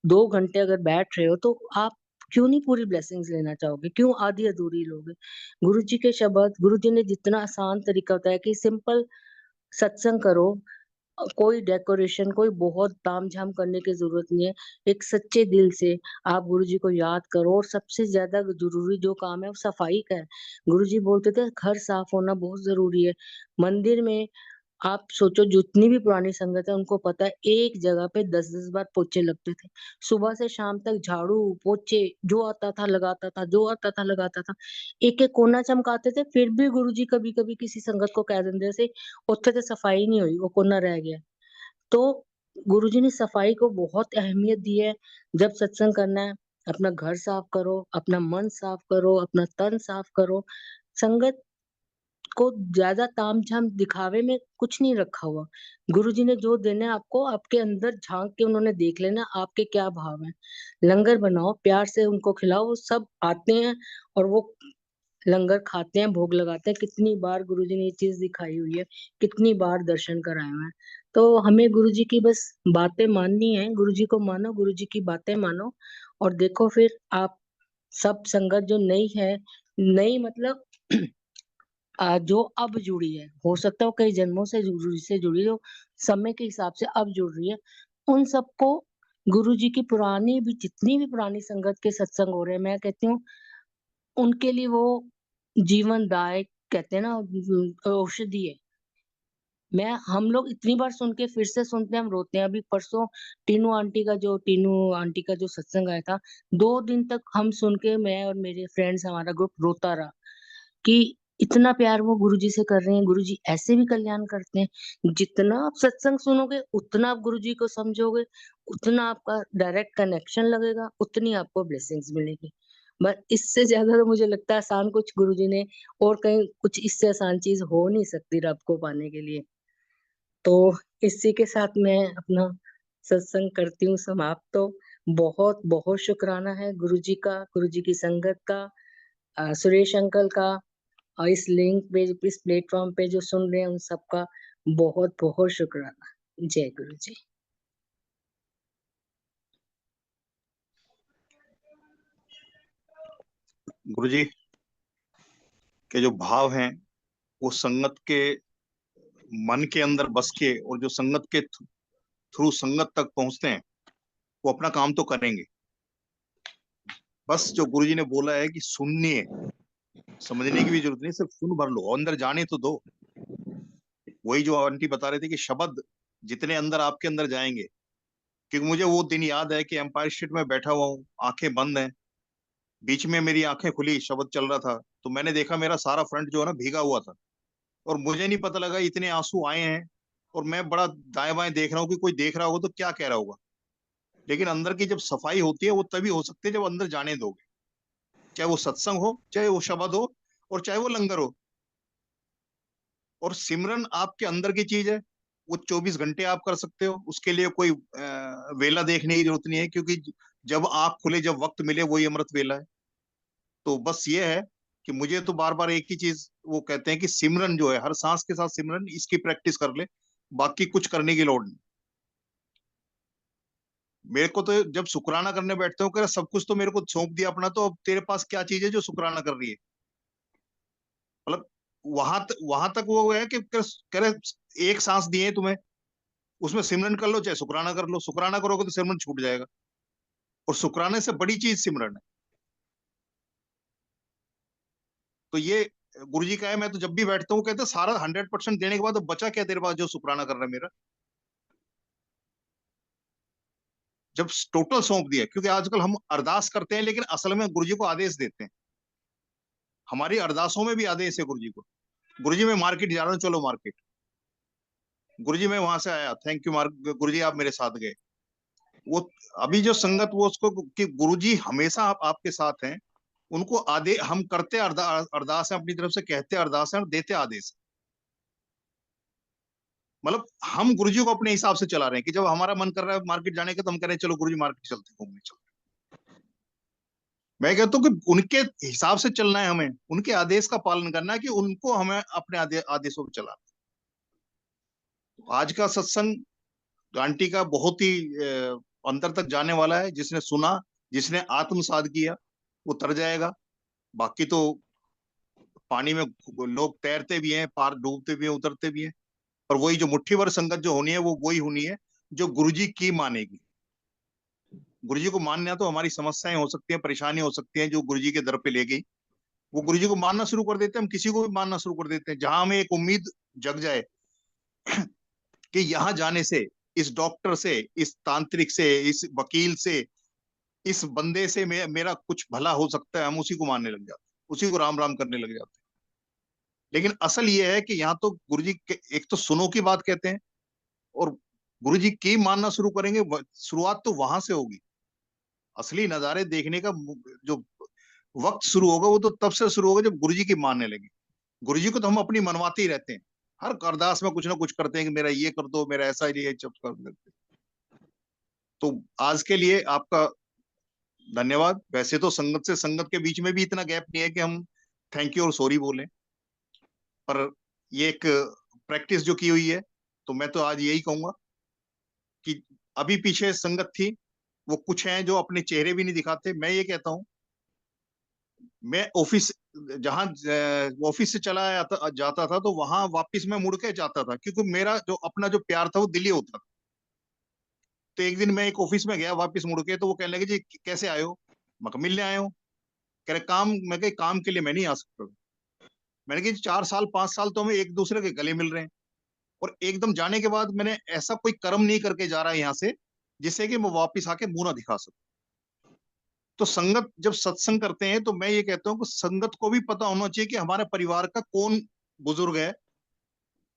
2 घंटे अगर बैठ रहे हो, तो आप क्यों नहीं पूरी ब्लेसिंग्स लेना चाहोगे? क्यों आधी-अधूरी लोगे? गुरुजी के शब्द, गुरुजी ने जितना आसान तरीका बताया कि सिंपल सत्संग करो, कोई डेकोरेशन, कोई बहुत ताम-झाम करने की ज़रूरत नहीं है। एक सच्चे दिल से आप गुरुजी को याद करो, और सबसे ज़्यादा ज़रूरी जो काम है वो सफाई का है। गुरुजी बोलते थे घर साफ होना बहुत ज़रूरी है। मंदिर में आप सोचो जितनी भी पुरानी संगत है उनको पता है एक जगह पे 10-10 बार पोछे लगते थे। सुबह से शाम तक झाड़ू, पोछे जो आता था लगाता था, जो आता था लगाता था। एक-एक कोना चमकाते थे, फिर भी गुरुजी कभी-कभी किसी संगत को कह देंदे सी, "उत्थे ते सफाई नहीं हुई, वो कोना रह गया।" तो गुरुजी ने सफाई को बहुत अहमियत दी है। जब सत्संग करना है, अपना घर साफ करो, अपना मन साफ करो, अपना तन साफ करो। संगत को ज्यादा तामझाम दिखावे में कुछ नहीं रखा हुआ। गुरुजी ने जो देना है आपको, आपके अंदर झांक के उन्होंने देख लेना आपके क्या भाव है। लंगर बनाओ, प्यार से उनको खिलाओ, वो सब आते हैं और वो लंगर खाते हैं, भोग लगाते हैं। कितनी बार गुरुजी ने ये चीज दिखाई हुई है, कितनी बार दर्शन कराए हुए हैं। तो हमें गुरुजी की बस बातें माननी है, गुरुजी को मानो, गुरुजी की बातें मानो। और देखो फिर आप सब संगत जो नई है, नई मतलब जो अब जुड़ी है, हो सकता है वो कई जन्मों से जुड़ी हो, समय के हिसाब से अब जुड़ रही है, उन सबको गुरु जी की पुरानी भी, जितनी भी पुरानी संगत के सत्संग हो रहे हैं, मैं कहती हूँ उनके लिए वो जीवनदायक, कहते हैं ना, औषधि है। हम लोग इतनी बार सुन के फिर से सुनते हैं, हम रोते हैं। अभी परसों टीनू आंटी का जो सत्संग आया था, 2 दिन तक हम सुन के, मैं और मेरे फ्रेंड्स, हमारा ग्रुप रोता रहा कि इतना प्यार वो गुरुजी से कर रहे हैं। गुरुजी ऐसे भी कल्याण करते हैं। जितना आप सत्संग सुनोगे, उतना आप गुरुजी को समझोगे, उतना आपका डायरेक्ट कनेक्शन लगेगा, उतनी आपको ब्लेसिंग्स मिलेगी। बस इससे ज्यादा तो मुझे लगता है आसान कुछ गुरुजी ने, और कहीं कुछ इससे आसान चीज हो नहीं सकती रब को पाने के लिए। तो इसी के साथ मैं अपना सत्संग करती हूँ समाप्त। तो बहुत बहुत शुक्राना है गुरुजी का, गुरुजी की संगत का, सुरेश अंकल का, और इस लिंक पे, इस प्लेटफॉर्म पे जो सुन रहे हैं उन सबका बहुत बहुत शुक्राना। जय गुरु जी। गुरुजी के जो भाव हैं वो संगत के मन के अंदर बस के, और जो संगत के थ्रू संगत तक पहुंचते हैं, वो अपना काम तो करेंगे। बस जो गुरुजी ने बोला है कि सुनिए, समझने की भी जरूरत नहीं, सिर्फ सुन भर लो, अंदर जाने तो दो। वही जो आंटी बता रहे थे कि शब्द जितने अंदर आपके अंदर जाएंगे, क्योंकि मुझे वो दिन याद है कि एम्पायर स्टेट में बैठा हुआ हूँ, आंखें बंद हैं, बीच में मेरी आंखें खुली, शब्द चल रहा था, तो मैंने देखा मेरा सारा फ्रंट जो है ना भीगा हुआ था, और मुझे नहीं पता लगा इतने आंसू आए हैं। और मैं बड़ा दाएं बाएं देख रहा हूँ कि कोई देख रहा होगा तो क्या कह रहा होगा, लेकिन अंदर की जब सफाई होती है वो तभी हो सकती है जब अंदर जाने दोगे। चाहे वो सत्संग हो, चाहे वो शब्द हो, और चाहे वो लंगर हो। और सिमरन आपके अंदर की चीज है, वो 24 घंटे आप कर सकते हो, उसके लिए कोई वेला देखने की जरूरत नहीं है, क्योंकि जब आंख खुले, जब वक्त मिले, वही अमृत वेला है। तो बस ये है कि मुझे तो बार बार एक ही चीज वो कहते हैं कि सिमरन जो है, हर सांस के साथ सिमरन, इसकी प्रैक्टिस कर ले, बाकी कुछ करने की लोड़ नहीं। मेरे को तो जब शुक्राना करने बैठते हो, कह रहे सब कुछ तो मेरे को सौंप दिया अपना, तो अब तेरे पास क्या चीज है जो शुक्राना कर रही है। मतलब वहां तक वो है कि कह रहे एक सांस दिए तुम्हें, उसमें सिमरन कर लो चाहे शुक्राना कर लो, शुक्राना करोगे तो सिमरन छूट जाएगा, और शुक्राने से बड़ी चीज सिमरन है। तो ये गुरु जी का है। मैं तो जब भी बैठता हूँ कहते हैं, सारा 100% देने के बाद अब बचा क्या तेरे पास जो शुक्राना कर रहा है मेरा। जब टोटल सौंप दिया, क्योंकि आजकल हम अरदास करते हैं लेकिन असल में गुरु जी को आदेश देते हैं। हमारी अरदासों में भी आदेश है गुरु जी को। गुरु जी मैं मार्केट जा रहा हूँ, चलो मार्केट। गुरु जी मैं वहां से आया, थैंक यू गुरु जी आप मेरे साथ गए। वो अभी जो संगत, वो उसको कि गुरु जी हमेशा आपके साथ हैं, उनको आदे हम करते अरदास है, अपनी तरफ से कहते अरदास है और देते आदेश। मतलब हम गुरुजी को अपने हिसाब से चला रहे हैं कि जब हमारा मन कर रहा है मार्केट जाने का, तो हम कह रहे हैं चलो गुरुजी मार्केट चलते हैं, घूमने चलते हैं। मैं कहता हूँ कि उनके हिसाब से चलना है, हमें उनके आदेश का पालन करना है, कि उनको हमें अपने आदेशों पर चलाना है। आज का सत्संग आंटी का बहुत ही अंतर तक जाने वाला है। जिसने सुना, जिसने आत्मसात किया, वो तर जाएगा। बाकी तो पानी में लोग तैरते भी हैं, पार डूबते भी हैं, उतरते भी हैं, पर वही जो मुट्ठी भर संगत जो होनी है, वो वही होनी है जो गुरुजी की मानेगी। गुरुजी को मानना तो हमारी समस्याएं हो सकती हैं, परेशानी हो सकती हैं, जो गुरुजी के दर पे ले गई, वो गुरुजी को मानना शुरू कर देते हैं। हम किसी को भी मानना शुरू कर देते हैं, जहां हमें एक उम्मीद जग जाए कि यहाँ जाने से, इस डॉक्टर से, इस तांत्रिक से, इस वकील से, इस बंदे से मेरा कुछ भला हो सकता है, हम उसी को मानने लग जाते हैं, उसी को राम राम करने लग जाते हैं। लेकिन असल ये है कि यहाँ तो गुरुजी एक तो सुनो की बात कहते हैं, और गुरु जी की मानना शुरू करेंगे, शुरुआत तो वहां से होगी। असली नजारे देखने का जो वक्त शुरू होगा वो तो तब से शुरू होगा जब गुरु जी की मानने लगे। गुरु जी को तो हम अपनी मनवाते ही रहते हैं, हर अरदास में कुछ ना कुछ करते हैं कि मेरा ये कर दो, मेरा ऐसा ये सब कर देते। तो आज के लिए आपका धन्यवाद। वैसे तो संगत से संगत के बीच में भी इतना गैप नहीं है कि हम थैंक यू और सॉरी बोलें, पर ये एक प्रैक्टिस जो की हुई है, तो मैं तो आज यही कहूंगा कि अभी पीछे संगत थी, वो कुछ हैं जो अपने चेहरे भी नहीं दिखाते। मैं ये कहता हूं, मैं ऑफिस जहां ऑफिस से चला जाता था तो वहां वापस मैं मुड़ के जाता था, क्योंकि मेरा जो अपना जो प्यार था वो दिल्ली होता था। तो एक दिन मैं एक ऑफिस में गया वापस मुड़ के, तो वो कहने लगे जी कैसे आए हो? मैं कहा मिलने आए हो। कह रहे काम? मैं कहा काम के लिए मैं नहीं आ सकता। मैंने कहा 4 साल 5 साल तो हमें एक दूसरे के गले मिल रहे हैं, और एकदम जाने के बाद मैंने ऐसा कोई कर्म नहीं करके जा रहा है यहाँ से जिससे कि मैं वापिस आके मुंह ना दिखा सकूं। तो संगत जब सत्संग करते हैं तो मैं ये कहता हूँ कि संगत को भी पता होना चाहिए कि हमारे परिवार का कौन बुजुर्ग है,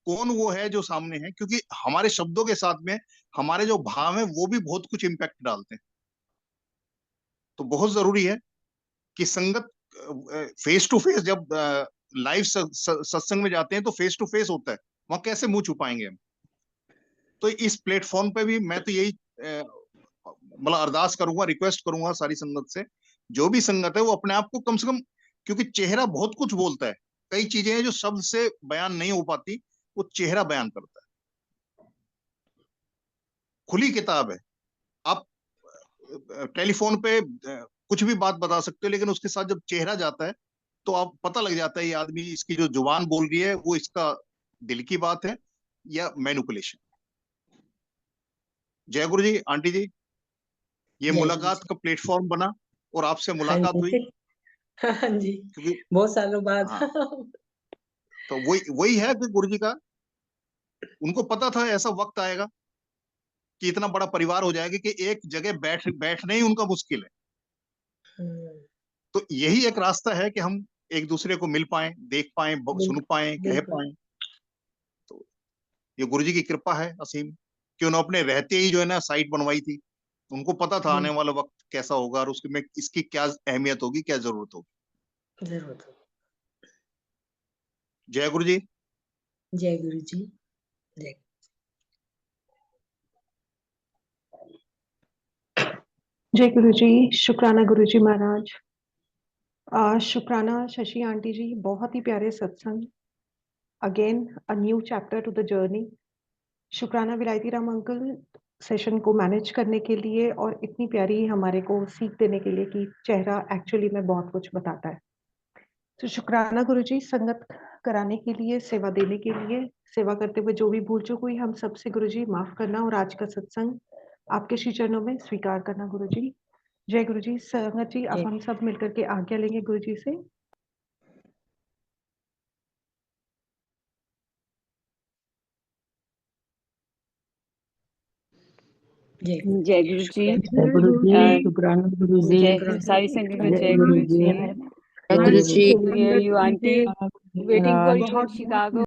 कौन वो है जो सामने है, क्योंकि हमारे शब्दों के साथ में हमारे जो भाव है वो भी बहुत कुछ इम्पैक्ट डालते हैं। तो बहुत जरूरी है कि संगत फेस टू फेस, जब लाइव सत्संग में जाते हैं तो फेस टू फेस होता है, वहां कैसे मुंह छुपाएंगे हम? तो इस प्लेटफॉर्म पे भी मैं तो यही मतलब अरदास करूंगा, रिक्वेस्ट करूंगा सारी संगत से, जो भी संगत है वो अपने आप को कम से कम, क्योंकि चेहरा बहुत कुछ बोलता है, कई चीजें हैं जो शब्द से बयान नहीं हो पाती, वो चेहरा बयान करता है। खुली किताब है, आप टेलीफोन पे कुछ भी बात बता सकते हो, लेकिन उसके साथ जब चेहरा जाता है तो आप पता लग जाता है ये आदमी, इसकी जो जुबान बोल रही है वो इसका दिल की बात है या मैनिपुलेशन। जय गुरु जी। आंटी जी, ये जय गुरु मुलाकात जी। का प्लेटफॉर्म बना और आपसे हाँ मुलाकात हुई, जी। हाँ जी, क्योंकि बहुत सालों बाद। हाँ, तो वही वही है कि गुरु जी का, उनको पता था ऐसा वक्त आएगा कि इतना बड़ा परिवार हो जाएगा कि एक जगह बैठना ही उनका मुश्किल है। हम्म, तो यही एक रास्ता है कि हम एक दूसरे को मिल पाए, देख पाए, सुन बिल्कुल पाए, कह बिल्कुल। पाए। तो ये गुरु जी की कृपा है असीम कि उन्होंने अपने रहते ही जो है ना साइट बनवाई थी। उनको पता था आने वाला वक्त कैसा होगा और उसमें इसकी क्या अहमियत होगी, क्या जरूरत होगी। जरूर। जय गुरु जी। जय गुरु जी। जय। जय गुरु जी। शुक्राना गुरु जी महाराज। शुक्राना शशि आंटी जी, बहुत ही प्यारे सत्संग। Again a new chapter two the journey. शुक्राना विलायती राम अंकल सेशन को मैनेज करने के लिए और इतनी प्यारी हमारे को सीख देने के लिए कि चेहरा एक्चुअली में बहुत कुछ बताता है। तो शुक्राना गुरु जी, संगत कराने के लिए, सेवा देने के लिए, सेवा करते हुए जो भी भूल चूक हुई हम सबसे गुरु जी माफ करना, और आज का सत्संग आपके श्री चरणों में स्वीकार करना गुरु जी। जय गुरु जी। संगत जी, अब हम सब मिलकर के आज्ञा लेंगे गुरु जी से। जय जय गुरु जी। जय गुरु जी। शुक्राना गुरु जी। जय सारी संगत को जय जय गुरु गुरु जी। जी। जय गुरु जी। Hear you, aunty. Waiting for you in Chicago.